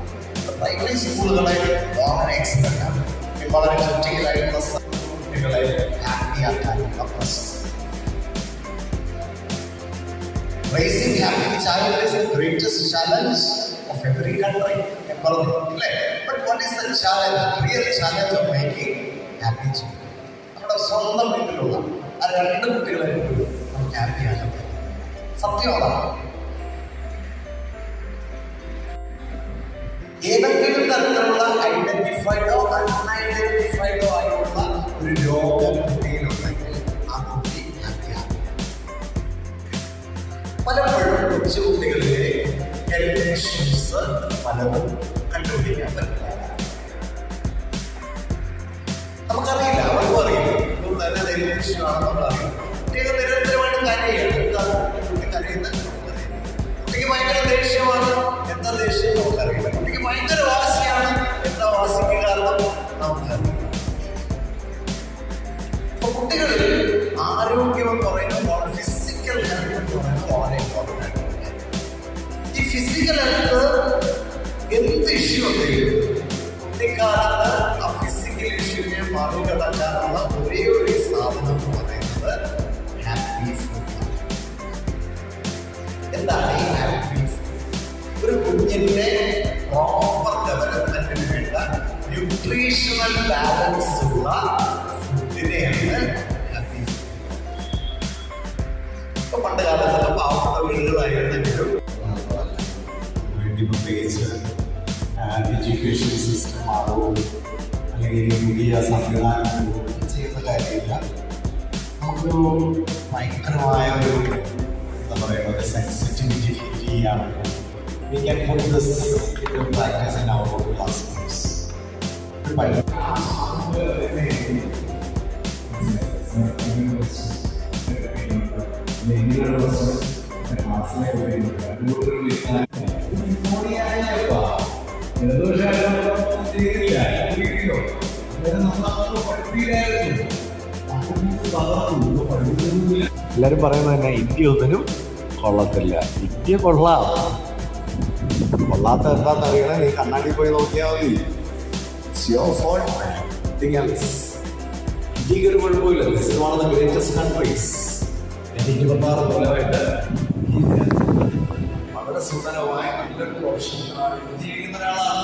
Speaker 6: പ്രൈമറി സ്കൂളുകളെ വളരെ എക്സലന്റ് ആണ്. വളരെ ക്രിട്ടിക്കലായിട്ടുള്ള കുട്ടികളെ ഹാപ്പിയാക്കാനുള്ള പ്രശ്നം. Raising happy child is the greatest challenge of every country. But what is the challenge? Real challenge of making happy children? നമ്മുടെ സ്വന്തം വീട്ടിലുള്ള ആ 2 കുട്ടികളെ നമുക്ക് ഹാപ്പി ആക്കാൻ പറ്റും. സത്യമാണ്. ഏതെങ്കിലും തരത്തിലുള്ള ഐഡന്റിഫൈഡോ അൺഐഡന്റിഫൈഡോ ആയിട്ടുള്ള ഒരു രോഗം കുട്ടിയിലുണ്ടെങ്കിൽ ആ കുട്ടി ഹാപ്പിയാണ്. പലപ്പോഴും കൊച്ചുകുട്ടികളിലെ പലതും കണ്ടുപിടിക്കാൻ പറ്റില്ല. നമുക്കറിയില്ല, അവർക്കും അറിയില്ല. ഇതൊന്നും തന്നെ ദൈവശിഷ്യമാണെന്ന് നമ്മളറിയാം. കുട്ടികൾ നിരന്തരമായിട്ട് കരയാണ്. കുട്ടി കരയുന്ന നമുക്കറിയില്ല. കുട്ടിക്ക് ഭയങ്കര ദേഷ്യമാണ്, എന്താ ദേഷ്യം നമുക്കറിയില്ല. കുട്ടിക്ക് ഭയങ്കര വാശിയാണ്, എന്താ വാശിക്ക് കാരണം നമുക്കറിയില്ല. അപ്പൊ കുട്ടികളിൽ ആരോഗ്യം എന്ന് പറയുമ്പോൾ ഫിസിക്കൽ ഹെൽത്ത് എന്ന് പറയുന്നത് വളരെ ഇമ്പോർട്ടൻ്റ് ആണ്. ഈ ഫിസിക്കൽ ഹെൽത്ത് എന്ത് ഇഷ്യൂ ഉണ്ടെങ്കിലും കുട്ടിക്കാലത്ത് ആ ഫിസിക്കൽ ഇഷ്യൂവിനെ മറികടക്കാനുള്ള ഒരേ ഒരു സാധനം എന്ന് പറയുന്നത് ഹാപ്പി ഫുഡ്. എന്താണ് ഈ ഹാപ്പി ഫുഡ്? ഒരു കുഞ്ഞിന്റെ പ്രോപ്പർ ഡെവലപ്മെന്റിന് വേണ്ട ന്യൂട്രീഷണൽ ബാലൻസ് ഉള്ള ഫുഡിനെയാണ് ഹാപ്പി ഫുഡ്. ഇപ്പൊ പണ്ട് കാലത്തൊക്കെ പാവപ്പെട്ട വീടുകളായിരുന്നെങ്കിലും വേണ്ടി പ്രത്യേകിച്ച് എഡ്യൂക്കേഷൻ സിസ്റ്റം ആവും അല്ലെങ്കിൽ പുതിയ സംവിധാനം ചെയ്യുന്ന കാര്യമില്ല. നമുക്കൊരു ഭയങ്കരമായ ഒരു എന്താ പറയുക, ഒരു സെൻസിറ്റിവിറ്റി ഫീൽ ചെയ്യാണ്. We can put this into practice in our classrooms. എല്ലാരും പറയുന്നത് തന്നെ ഇന്ത്യ ഒന്നിനും കൊള്ളത്തില്ല. ഇന്ത്യ കൊള്ളാം. കൊള്ളാത്ത എന്താന്ന് അറിയണേ, നീ കണ്ണാടി പോയി നോക്കിയാൽ മതി. ഇന്ത്യക്ക് ഒരു കുഴപ്പമില്ല. This is one of the greatest countries. 26 കൊല്ലമായിട്ട് വളരെ സുന്ദരമായ നല്ലൊരു പ്രൊഫഷണലാണ് ജീവിക്കുന്ന ഒരാളാണ്.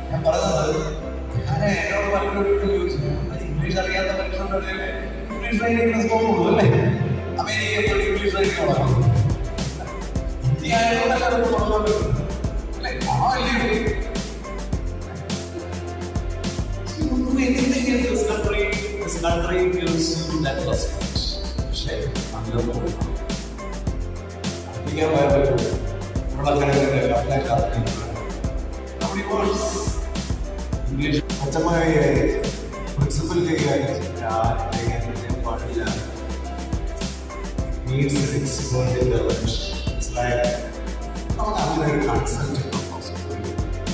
Speaker 6: ഞാൻ പറയുന്നത്, ഞാൻ എന്നോട് പലരോട് ചോദിച്ചു, ഇംഗ്ലീഷ് അറിയാത്ത മനുഷ്യരുടെ ഇംഗ്ലീഷ് ട്രെയിനിങ്ങിന് സ്കോപ്പുള്ളൂ അല്ലേ? അമേരിക്കയിൽ ഇംഗ്ലീഷ് ട്രെയിനിങ് തുടങ്ങും. ഇന്ത്യ ആയതുകൊണ്ടല്ല നമുക്ക് തുടങ്ങാൻ പറ്റും അല്ലേ? പക്ഷേ അധികം പോയാൽ പറ്റും. ഇംഗ്ലീഷ് അച്ഛമ്മ പ്രിൻസിപ്പൽ പാടില്ല. Needs its own intervention. It's like നമുക്ക് അങ്ങനെ ഒരു കൺസെപ്റ്റ്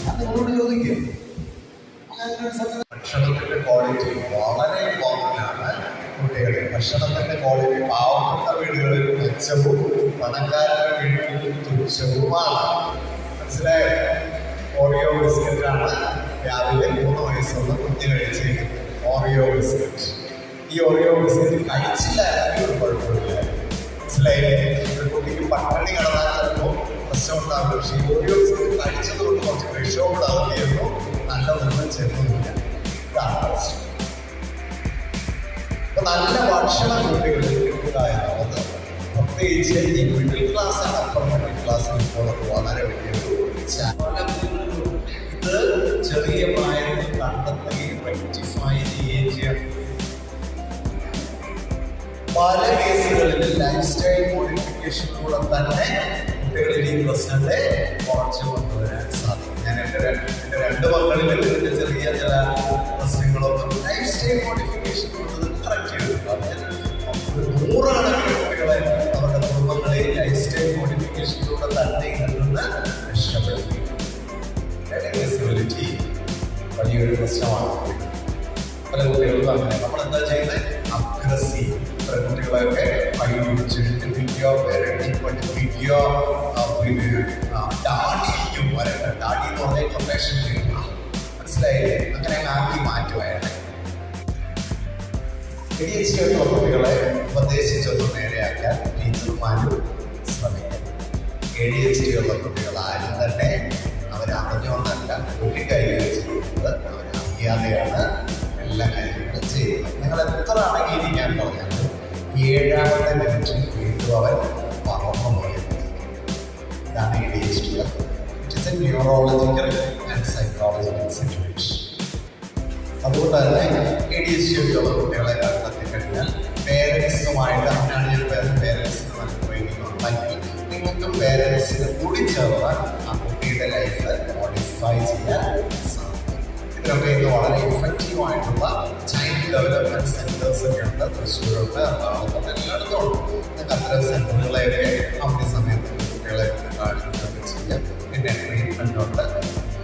Speaker 6: ഞാൻ നിങ്ങളോട് ചോദിക്കും. ഭക്ഷണത്തിന്റെ ക്വാളിറ്റി വളരെ ഇമ്പോർട്ടൻ്റ് ആണ്. കുട്ടികളുടെ ഭക്ഷണത്തിന്റെ ക്വാളിറ്റി പാവപ്പെട്ട വീടുകളിൽ മെച്ചവും പണക്കാരുടെ വീടുകളിൽ തുച്ഛവുമാണ്. മനസ്സിലായോ? ഓറിയോ ബിസ്ക്കറ്റാണ് രാവിലെ 3 വയസ്സുള്ള കുഞ്ഞ് കഴിച്ചിരിക്കുന്നത്. Oreo biscuit. ഈ ഓറിയോ ബിസ്ക്കറ്റ് കഴിച്ചില്ല ഒരു കുഴപ്പമില്ല. മനസ്സിലായില്ലേ? ഒരു കുട്ടിക്ക് പട്ടിണി കിടന്നാൽ ചിലപ്പോൾ പ്രശ്നം ഉണ്ടാകും. പക്ഷേ ഈ ഓറിയോ ബിസ്ക്കറ്റ് കഴിച്ചതുകൊണ്ട് കുറച്ച് വിഷമുണ്ടാകുകയെന്നോ നല്ലതൊന്നും ചെറുതില്ല. ഇതാണ് പ്രശ്നം. അപ്പൊ നല്ല ഭക്ഷണം കുട്ടികളിൽ കിട്ടുക എന്നുള്ളത് പ്രത്യേകിച്ച് ഈ മിഡിൽ ക്ലാസ് ആണ്. അപ്പർ മിഡിൽ ക്ലാസ്സിൽ ഇപ്പോൾ വളരെ വലിയൊരു ഇത് ചെറിയ പ്രായത്തിൽ കണ്ടെത്തുകയും റെക്ടിഫൈ ചെയ്യുകയും ചെയ്യണം. പല കേസുകളിൽ ലൈഫ് സ്റ്റൈൽ മോഡിഫിക്കേഷനിലൂടെ തന്നെ കുട്ടികളിൽ ഈ പ്രശ്നത്തെ കുറച്ച് കൊണ്ടുവരാൻ സാധിക്കും. ഞാൻ എൻ്റെ 2 മക്കളിൽ ഇതിൻ്റെ ചെറിയ ചില പ്രശ്നങ്ങളൊന്നും ലൈഫ് സ്റ്റൈൽ മോഡിഫിക്കേഷനിലൂടെ കറക്റ്റ് ചെയ്തിട്ടുണ്ട്. 100 കുട്ടികളെ അവരുടെ കുടുംബങ്ങളെ ലൈഫ് സ്റ്റൈൽ മോഡിഫിക്കേഷനിലൂടെ തന്നെ ഇന്ന് രക്ഷപ്പെടുത്തി. ഡിസബിലിറ്റി വലിയൊരു പ്രശ്നമാണ്. പല കുട്ടികൾക്കും അങ്ങനെ. നമ്മളെന്താ ചെയ്യുന്നത്? അഗ്രസീവ് കുട്ടികളെയൊക്കെ പഠിപ്പിച്ചെടുപ്പിക്കുകയോ പേരൻറ്റി പഠിപ്പിക്കുകയോ ഡാഡിയും വരട്ടെ. ഡാഡി എന്ന് പറഞ്ഞാൽ പ്രൊട്ടക്ഷൻ ചെയ്യുക. മനസ്സിലായില്ലേ? അങ്ങനെ ആക്കി മാറ്റുമായിരുന്നു. ADHD കുട്ടികളെ ഉപദേശിച്ചൊന്ന് നേരെയാക്കാൻ ടീച്ചർമാരും ശ്രമിക്കും. ADHD ഉള്ള കുട്ടികൾ ആരും തന്നെ അവരറിഞ്ഞുകൊണ്ടല്ല കുട്ടിക്കൈകാര്യം ചെയ്യുന്നത്. അവരറിയാതെയാണ് എല്ലാ കാര്യങ്ങളും ചെയ്യുന്നത്. നിങ്ങൾ എത്ര അടങ്ങിയിരിക്കാൻ പറഞ്ഞാലും 7ാമത്തെ മിനിറ്റിൽ വീണ്ടും അവൻ പറന്നു പോയത്. ഇതാണ് ADHD. It is A neurological and psychological situation. അതുകൊണ്ട് തന്നെ ADHD ഉള്ള കുട്ടികളെ കണ്ടെത്തി കഴിഞ്ഞാൽ പേരൻസുമായിട്ട് അങ്ങനെയാണ് ഞാൻ പേരൻസിന് നല്ല ട്രെയിനിങ് കുട്ടികൾക്കും പേരൻസിനും കൂടി ചേർന്ന് ആ കുട്ടിയുടെ ലൈഫ് മോഡിഫൈ ചെയ്യാൻ സാധിക്കും. ഇതിനൊക്കെ ഇത് വളരെ ഇഫക്റ്റീവായിട്ടുള്ള ചൈൽഡ് ഡെവലപ്മെന്റ് സെന്റേഴ്സ് ഒക്കെ ഉണ്ട്. തൃശ്ശൂരുണ്ട്, എറണാകുളത്തുണ്ട്, എല്ലായിടത്തും ഉണ്ട്. നിങ്ങൾക്ക് അത്തരം സെന്ററുകളെയൊക്കെ അവധി സമയത്ത് കുട്ടികളെ കാണിക്കുകയൊക്കെ ചെയ്യാം. പിന്നെ ട്രീറ്റ്മെന്റ് ഉണ്ട്,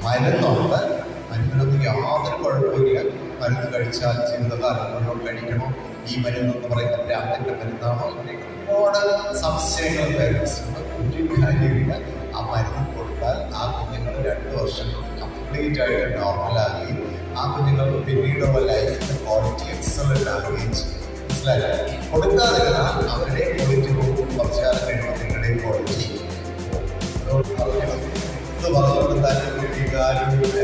Speaker 6: മരുന്നുണ്ട്. മരുന്നിനൊന്നും യാതൊരു കുഴപ്പമില്ല. മരുന്ന് കഴിച്ചാൽ ജീവിതകാലം മുഴുവൻ കഴിക്കണോ, ഈ മരുന്നെന്ന് പറയുന്ന ഭ്രാന്തിൻ്റെ മരുന്നാണോ, ഇങ്ങനെ ഒരുപാട് സംശയങ്ങൾ പേരൻസിനുണ്ട്. ഒരു കാര്യമില്ല. ആ മരുന്ന് കൊടുത്താൽ ആ കുഞ്ഞുങ്ങൾ 2 വർഷം കംപ്ലീറ്റ് ആയിട്ട് നോർമലാകുകയും ആ കുഞ്ഞുങ്ങൾക്ക് പിന്നീടുള്ള ലൈഫിൻ്റെ ക്വാളിറ്റി എക്സലൻ്റ് ആകുകയും ചെയ്യും. മനസ്സിലായില്ല? കൊടുക്കാതിരുന്നാൽ അവരുടെ ക്വാളിറ്റി പോകും. കുറച്ച് കാലം കഴിയുമ്പോൾ നിങ്ങളുടെ ക്വാളിറ്റി ഇത് പറഞ്ഞു കൊടുത്താൽ ഒരു വികാരമില്ല.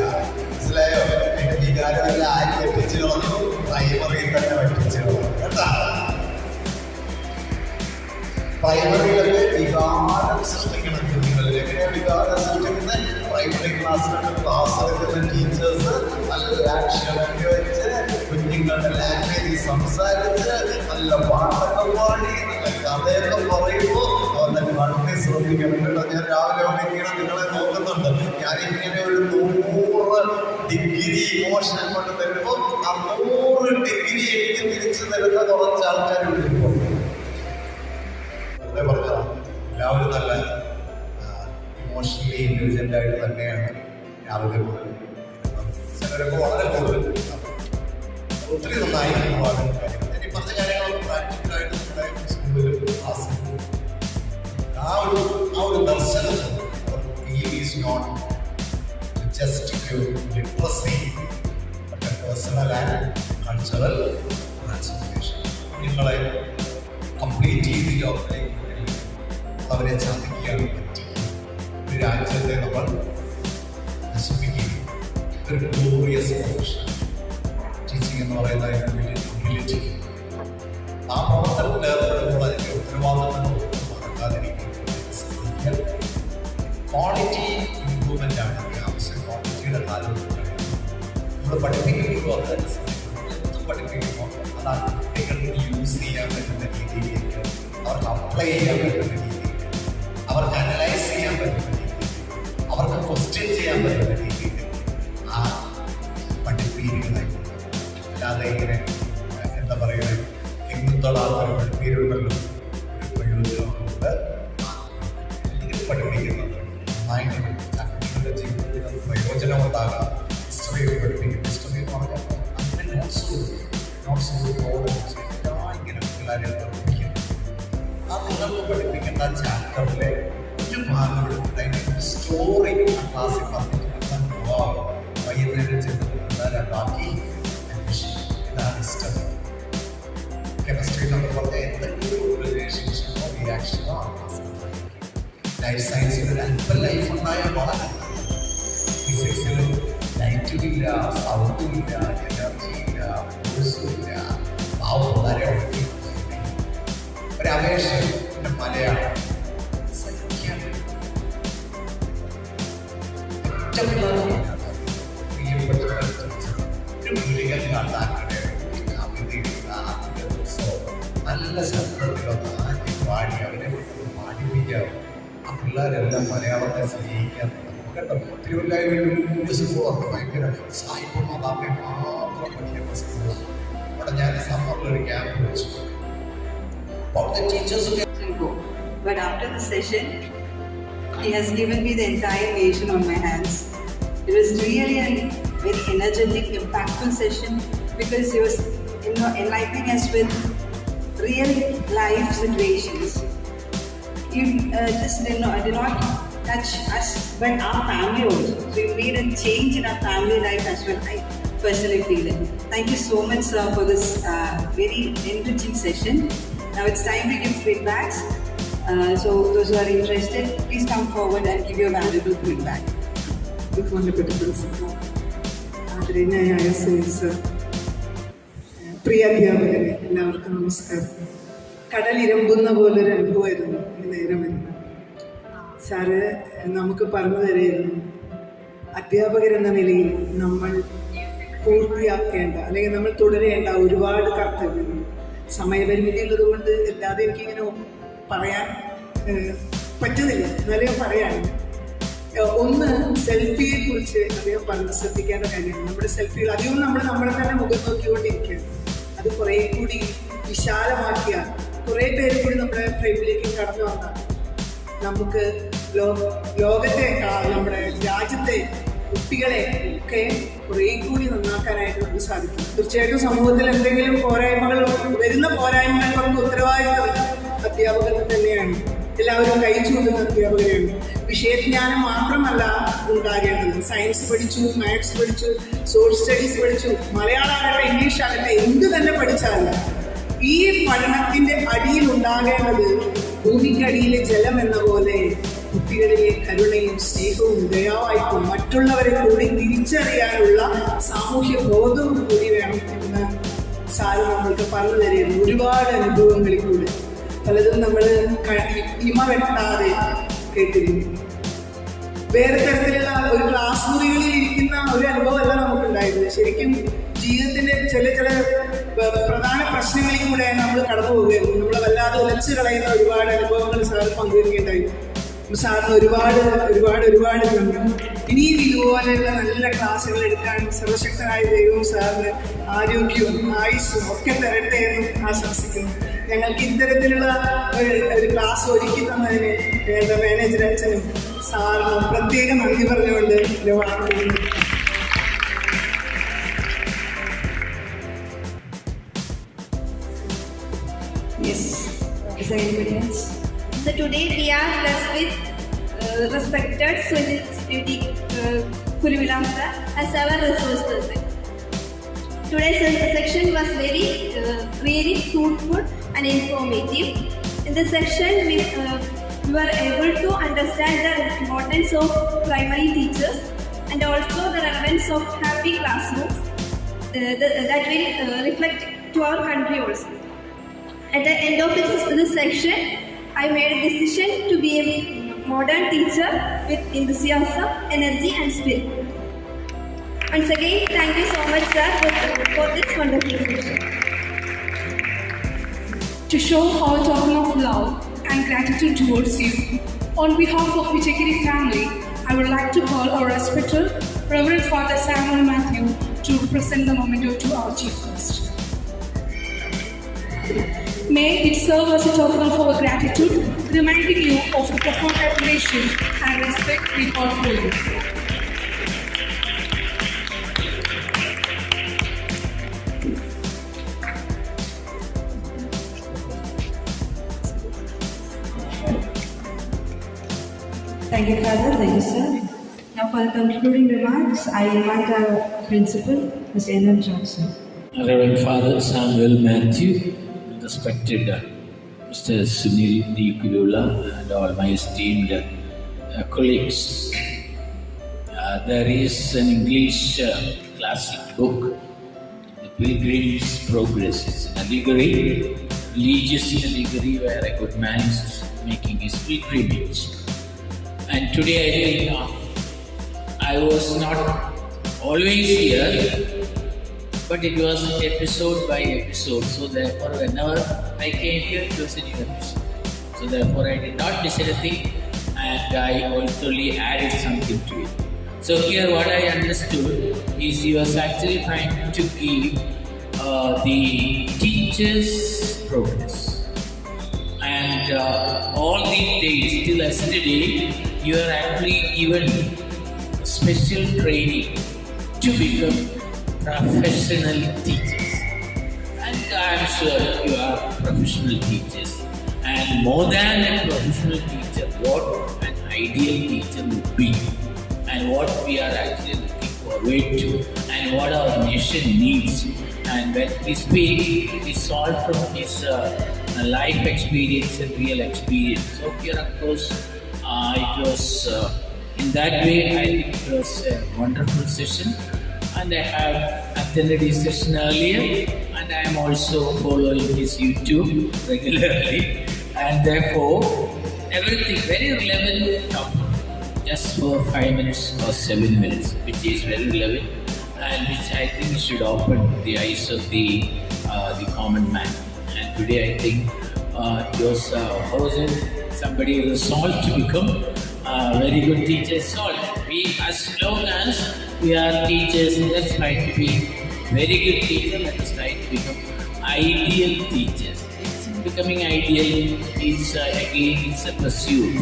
Speaker 6: മനസ്സിലായോ? അതിൻ്റെ വികാരമില്ല. ആര് പഠിപ്പിച്ചു കളഞ്ഞു? പ്രൈമറിയിൽ തന്നെ പഠിപ്പിച്ചു കളഞ്ഞു കേട്ടാ. പ്രൈമറിയിലൊക്കെ വികാരം സൃഷ്ടിക്കണം കുഞ്ഞുങ്ങളിൽ. എങ്ങനെയാണ് വികാരം സൃഷ്ടിക്കുന്നത്? പ്രൈമറി ക്ലാസ് എടുക്കുന്ന ടീച്ചേഴ്സ് നല്ല ആക്ഷനൊക്കെ വെച്ച് കുഞ്ഞുങ്ങളുടെ ലാംഗ്വേജ് സംസാരിച്ച് നല്ല പാട്ടൊക്കെ പാടി നല്ല കഥയൊക്കെ പറയുമ്പോൾ അവരുടെ കണ്ണിൽ ശ്രദ്ധിക്കണം കേട്ടോ. ഞാൻ രാവിലെ വിളിക്കണം, നിങ്ങളെ നോക്കുന്നുണ്ട്. ഞാനിങ്ങനെ ഒരു 100 ഡിഗ്രി ഇമോഷൻ കൊണ്ട് തരുമ്പോൾ ആ 100 ഡിഗ്രി എനിക്ക് തിരിച്ചു തരുന്ന കുറച്ച് ആൾക്കാർ വിളിക്കുമ്പോൾ വെറുതെ പറഞ്ഞതാണ്. എല്ലാവരും നല്ല ഇമോഷണലി ഇന്റലിജന്റ് ആയിട്ട് തന്നെയാണ് രാവിലെ മുതൽ. ചിലരൊക്കെ വളരെ കൂടുതൽ ഒത്തിരി നന്നായി പോകാനും കാര്യങ്ങൾ. ഈ പറഞ്ഞ കാര്യങ്ങളൊക്കെ പ്രാക്ടിക്കലായിട്ട് നമ്മുടെ സ്കൂളിൽ ക്ലാസ്സിൽ ആ ഒരു ദർശനം is not just to literacy but personal and cultural transformation. നിങ്ങളെ കംപ്ലീറ്റ് രീതിയിലേക്ക് അവരെ ചതിക്കുകയാണ് പറ്റി. ഒരു രാജ്യത്തെ നമ്മൾ നശിപ്പിക്കുകയും ഒരു ഗ്ലോറിയസ് പ്രൊഫഷൻ ടീച്ചിങ് എന്ന് പറയുന്ന ഹ്യൂമിലിറ്റി ആ പ്രവർത്തനത്തിൽ ഏർപ്പെടുമ്പോൾ അതിൻ്റെ ഉത്തരവാദിത്തങ്ങൾ മറക്കാതിരിക്കും. ക്വാളിറ്റി ഇമ്പ്രൂവ്മെൻ്റ് ആണ് ഈ ആവശ്യം. ക്വാളിറ്റിയുടെ കാലം നമ്മൾ പഠിപ്പിക്കുമ്പോൾ എന്തും പഠിപ്പിക്കുമ്പോൾ അതാണ് കുട്ടികൾക്ക് യൂസ് ചെയ്യാൻ പറ്റുന്ന രീതിയിലേക്ക്, അവർക്ക് അപ്ലൈ ചെയ്യാൻ പറ്റുന്ന രീതിയിൽ, അവർക്ക് അനലൈസ് ചെയ്യാൻ പറ്റുന്ന രീതിയിൽ, അവർക്ക് ക്വസ്റ്റ്യൻ ചെയ്യാൻ പറ്റുന്ന രീതിയിൽ ആ പഠിപ്പീരുകളായിട്ട്. അല്ലാതെ ഇങ്ങനെ എന്താ പറയുക, എങ്ങുതൊടാത്തൊരു പഠിപ്പീരുണ്ടല്ലോ, ഒരു പ്രയോജനമുണ്ട്. എന്തെങ്കിലും പഠിപ്പിക്കുന്നുണ്ട് നന്നായിട്ട് കുട്ടികളുടെ ജീവിതത്തിൽ അത് പ്രയോജനമുണ്ടാകാം. ഹിസ്റ്ററി പഠിപ്പിക്കും. ഹിസ്റ്ററി എന്ന് പറഞ്ഞാൽ അങ്ങനെ നോട്ട്സ് ഇങ്ങനെ പിള്ളേരെ പഠിപ്പിക്കും. ആ നിങ്ങൾക്ക് പഠിപ്പിക്കേണ്ട ചാപ്റ്ററിലെ ഒരു ഭാഗം എടുത്തിട്ട് സ്റ്റോറി ക്ലാസ്സിൽ പറഞ്ഞിട്ട് വൈകുന്നേരം ചെന്നിട്ട് പിള്ളേരെ ബാക്കി ഇതാണ് ഹിസ്റ്ററി. കെമിസ്ട്രി നമ്മൾ പറഞ്ഞ എന്തെങ്കിലും ഒരു റിലേഷൻഷിപ്പോ റിയാക്ഷനോ ആ ക്ലാസ്സിൽ ലൈഫ് സയൻസിൽ ഒരു അല്പം ലൈഫ് ഉണ്ടായാൽ വളരെ ഫിസിക്സിൽ ലൈറ്റും ഇല്ല, സൗണ്ടും ഇല്ല, എനർജി ഇല്ല, ഫോഴ്സും ഇല്ല. ആ വളരെ ഒരപേക്ഷ മലയാളം സഹിക്കാൻ പ്രിയപ്പെട്ട ഒരു ഗുളികൻ കാട്ടാക്കടെ നല്ല ശബ്ദത്തിലൊന്ന് ആക്കി പാടി അവരെ പാടിപ്പിക്കാം. ആ പിള്ളേരെല്ലാം മലയാളത്തെ സ്നേഹിക്കാൻ കേട്ടോ. തിരുവല്ലായ്മ സ്കൂളൊക്കെ ഭയങ്കര സായിപ്പ് മാതാമെ മാത്രം പഠിക്കുന്ന സ്കൂളാണ്. അവിടെ ഞാൻ സമ്മറിലൊരു ക്യാമ്പ് വെച്ചു. അവിടുത്തെ teachers
Speaker 1: But after the session, he has given me the entire nation on my hands. It was really a very energetic, impactful session because he was enlightening us with real life situations. He just did not touch us, but our family also. So he made a change in our family life as well. I personally feel it. Thank you so much, sir, for this very enriching session. Now it's time to give feedbacks. So those who are interested, please come forward and give your valuable feedback.
Speaker 7: ബഹുമാനപ്പെട്ട principal, ആദരണീയനായ sir, പ്രിയ അധ്യാപകരെ, എല്ലാവർക്കും നമസ്കാരം. കടലിരമ്പുന്ന പോലൊരു അനുഭവമായിരുന്നു ഈ നേരം വരുന്നത്. സാറ് നമുക്ക് പറഞ്ഞു തരായിരുന്നു അധ്യാപകരെന്ന നിലയിൽ നമ്മൾ പൂർത്തിയാക്കേണ്ട അല്ലെങ്കിൽ നമ്മൾ തുടരേണ്ട ഒരുപാട് കർത്തവ്യങ്ങൾ. സമയപരിമിതി ഉള്ളതുകൊണ്ട് എല്ലാവരും എനിക്കിങ്ങനെ പറയാൻ പറ്റുന്നില്ല എന്നാലും ഞാൻ പറയാണ്. ഒന്ന്, സെൽഫിയെ കുറിച്ച് അദ്ദേഹം പറഞ്ഞ് ശ്രദ്ധിക്കേണ്ട കാര്യമാണ്. നമ്മുടെ സെൽഫികൾ അധികം നമ്മളെ തന്നെ മുഖം നോക്കിക്കൊണ്ടിരിക്കുകയാണ്. അത് കുറേ കൂടി വിശാലമാക്കിയാൽ കുറേ പേര് കൂടി നമ്മുടെ ഫ്രെയിമിലേക്ക് കടന്നു വന്നാൽ നമുക്ക് ലോകത്തെ നമ്മുടെ രാജ്യത്തെ കുട്ടികളെ ഒക്കെ കുറേ കൂടി നന്നാക്കാനായിട്ട് നമുക്ക് സാധിക്കും. തീർച്ചയായിട്ടും സമൂഹത്തിൽ എന്തെങ്കിലും പോരായ്മകൾ വരുന്ന പോരായ്മകൾക്ക് ഉത്തരവാദിത്വം അധ്യാപകർക്ക് തന്നെയാണ്. എല്ലാവരും കൈ ചൂണ്ടുന്ന അധ്യാപകരാണ്. വിഷയജ്ഞാനം മാത്രമല്ല ഉണ്ടാകേണ്ടത്. സയൻസ് പഠിച്ചു, മാത്സ് പഠിച്ചു, സോഷ്യൽ സ്റ്റഡീസ് പഠിച്ചു, മലയാളമാകട്ടെ ഇംഗ്ലീഷ് ആകട്ടെ എന്ത് തന്നെ പഠിച്ചാലും ഈ പഠനത്തിന്റെ അടിയിൽ ഉണ്ടാകേണ്ടത് ഭൂമിക്കടിയിലെ ജലം എന്ന പോലെ കുട്ടികളിലെ കരുണയും സ്നേഹവും ദയാവായ്പും മറ്റുള്ളവരെ കൂടി തിരിച്ചറിയാനുള്ള സാമൂഹ്യ ബോധവും കൂടി വേണം എന്ന് സാറ് നമ്മൾക്ക് പറഞ്ഞു തരുന്നു. ഒരുപാട് അനുഭവങ്ങളിൽ കൂടെ പലതും നമ്മൾ ഇമ വെട്ടാതെ കേട്ടിരുന്നു. വേറെ തരത്തിലുള്ള ഒരു ക്ലാസ് മുറികളിൽ ഇരിക്കുന്ന ഒരു അനുഭവമല്ല നമുക്കുണ്ടായിരുന്നത്. ശരിക്കും ജീവിതത്തിന്റെ ചില പ്രധാന പ്രശ്നങ്ങളിൽ കൂടെ നമ്മൾ കടന്നു പോവുകയായിരുന്നു. നമ്മളെ വല്ലാതെ ഉലച്ചു കളയുന്ന ഒരുപാട് അനുഭവങ്ങൾ സാറ് പങ്കുവയ്ക്കുകയുണ്ടായിരുന്നു. സാറിന് ഒരുപാട് നന്ദി. ഇനിയും ഇതുപോലെയുള്ള നല്ല ക്ലാസ്സുകൾ എടുക്കാൻ സർവശക്തനായ ദൈവവും സാറിന് ആരോഗ്യവും ആയുസ്സും ഒക്കെ തരട്ടെ എന്ന് ആശംസിക്കുന്നു. ഞങ്ങൾക്ക് ഇത്തരത്തിലുള്ള ഒരു ക്ലാസ് ഒരുക്കി തന്നതിന് ഞങ്ങളുടെ മാനേജർ അച്ഛനും സാറിനും പ്രത്യേകം നന്ദി പറഞ്ഞുകൊണ്ട് വാർത്തകൾ.
Speaker 1: Yes. Is there anybody else?
Speaker 8: So today we are blessed with respected Sunil Kuruvilam sir as our resource person. Today's section was very fruitful and informative. In this section we were able to understand the importance of primary teachers and also the relevance of happy classrooms that will reflect to our country also. At the end of this section, I made a decision to be a modern teacher with enthusiasm, energy and spirit. Once again, thank you so much sir for this wonderful session.
Speaker 3: To show our token of love and gratitude towards you, on behalf of Vijayagiri family, I would like to call our respected Reverend Father Samuel Matthew to present the memento to our chief guest. May it serve as a token of our gratitude, reminding you of the profound admiration and respect we all for you.
Speaker 1: Thank you, Father. Thank you, sir. Now, for the concluding remarks, I invite our principal, Mr. N.M. Johnson.
Speaker 4: Reverend Father Samuel Matthew, respected Mr. Sunil D. Kurula, and all my esteemed colleagues. There is an English classic book, The Pilgrim's Progress. It's an allegory, religious allegory where a good man is making his pilgrimage. And today I think I was not always here, but it was episode by episode. So therefore, whenever I came here, it was a new episode. So therefore, I did not miss anything, and I also added something to it. So here, what I understood is he was actually trying to give the teacher's progress. And all these days, till yesterday, you are actually given special training to become professional teachers. And I am sure you are professional teachers. And more than a professional teacher, what an ideal teacher would be, and what we are actually looking forward to, and what our nation needs. And when we speak, it's all from his life experience and real experience. So here, of course, it was in that way, I think it was a wonderful session. And I have attended his session earlier, and I am also following his YouTube regularly. And therefore, everything very relevant topic, just for 5 minutes or 7 minutes, which is very relevant, and which I think should open the eyes of the common man. And today I think it was somebody resolved to become a very good teacher solved. We, as long as we are teachers, let's try to be very good teachers. Let us try to become ideal teachers. It's becoming ideal. It's again, it's a pursuit.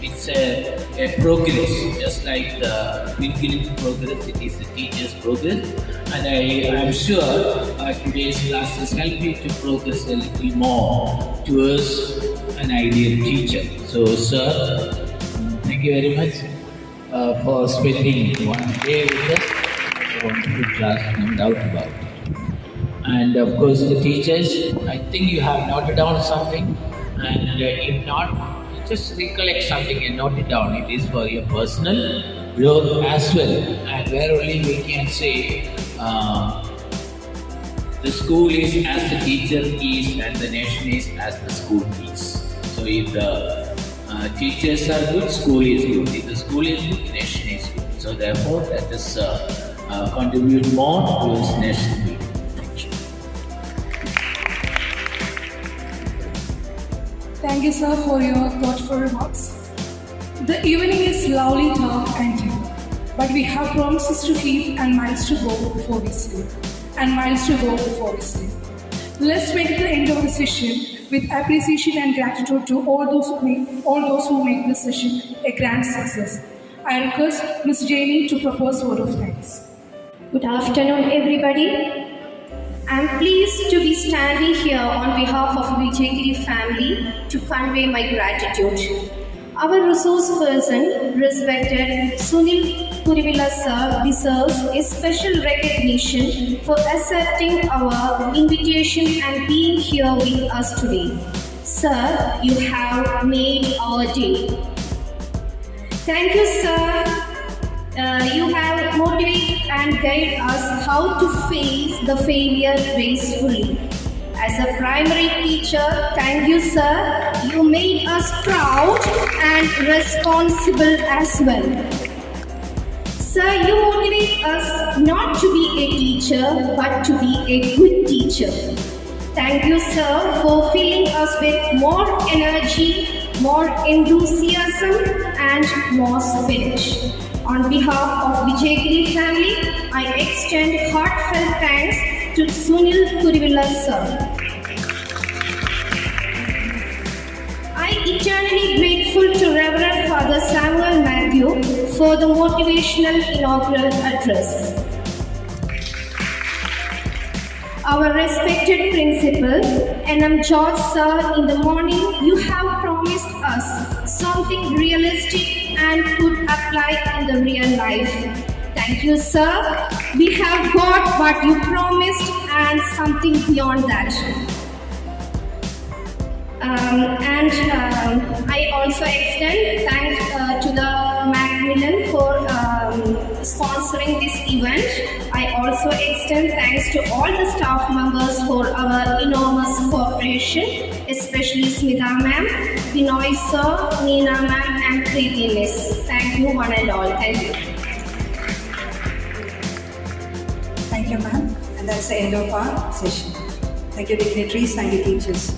Speaker 4: It's a progress, just like the pilgrim's progress. It is the teacher's progress, and I am sure today's classes help you to progress a little more towards an ideal teacher. So, sir, thank you very much for spending one day with us. It's a wonderful class, no doubt about it. And of course, the teachers, I think you have noted down something, and if not, just recollect something and note it down. It is for your personal growth as well, and where only we can say the school is as the teacher is and the nation is as the school is. So if the teachers are good, school is good. If the school is good, the nation is good. So therefore, let us contribute more towards nation building. Thank you.
Speaker 3: Thank you, sir, for your thoughtful remarks. The evening is lovely, dark and deep, but we have promises to keep and miles to go before we sleep. Let's make the end of the session with appreciation and gratitude to all those who make this session a grand success. I request Ms. Janie to propose word of thanks.
Speaker 8: Good afternoon, everybody. I am pleased to be standing here on behalf of Vijayagiri family to convey my gratitude. Our resource person, respected Sunil Kurivilla sir, deserves a special recognition for accepting our invitation and being here with us today. Sir, you have made our day. Thank you, sir. You have motivated and guided us how to face the failure gracefully. As a primary teacher, thank you, sir. You made us proud and responsible as well. Sir, you motivate us not to be a teacher, but to be a good teacher. Thank you, sir, for filling us with more energy, more enthusiasm, and more spirit. On behalf of Vijayagiri family, I extend heartfelt thanks to Sunil Kurivilla sir. I eternally grateful to Reverend Father Samuel Matthew for the motivational inaugural address. Our respected principal, N.M. George sir, in the morning you have promised us something realistic and could apply in the real life. Thank you, sir. We have got what you promised and something beyond that. I also extend thanks to the Macmillan for sponsoring this event. I also extend thanks to all the staff members for our enormous cooperation, especially Smita ma'am, Binoy sir, Neena ma'am, and Preeti miss. Thank you one and all. Thank you.
Speaker 1: Thank you, ma'am. And that's the end of our session. Thank you, dignitaries. Thank you, teachers.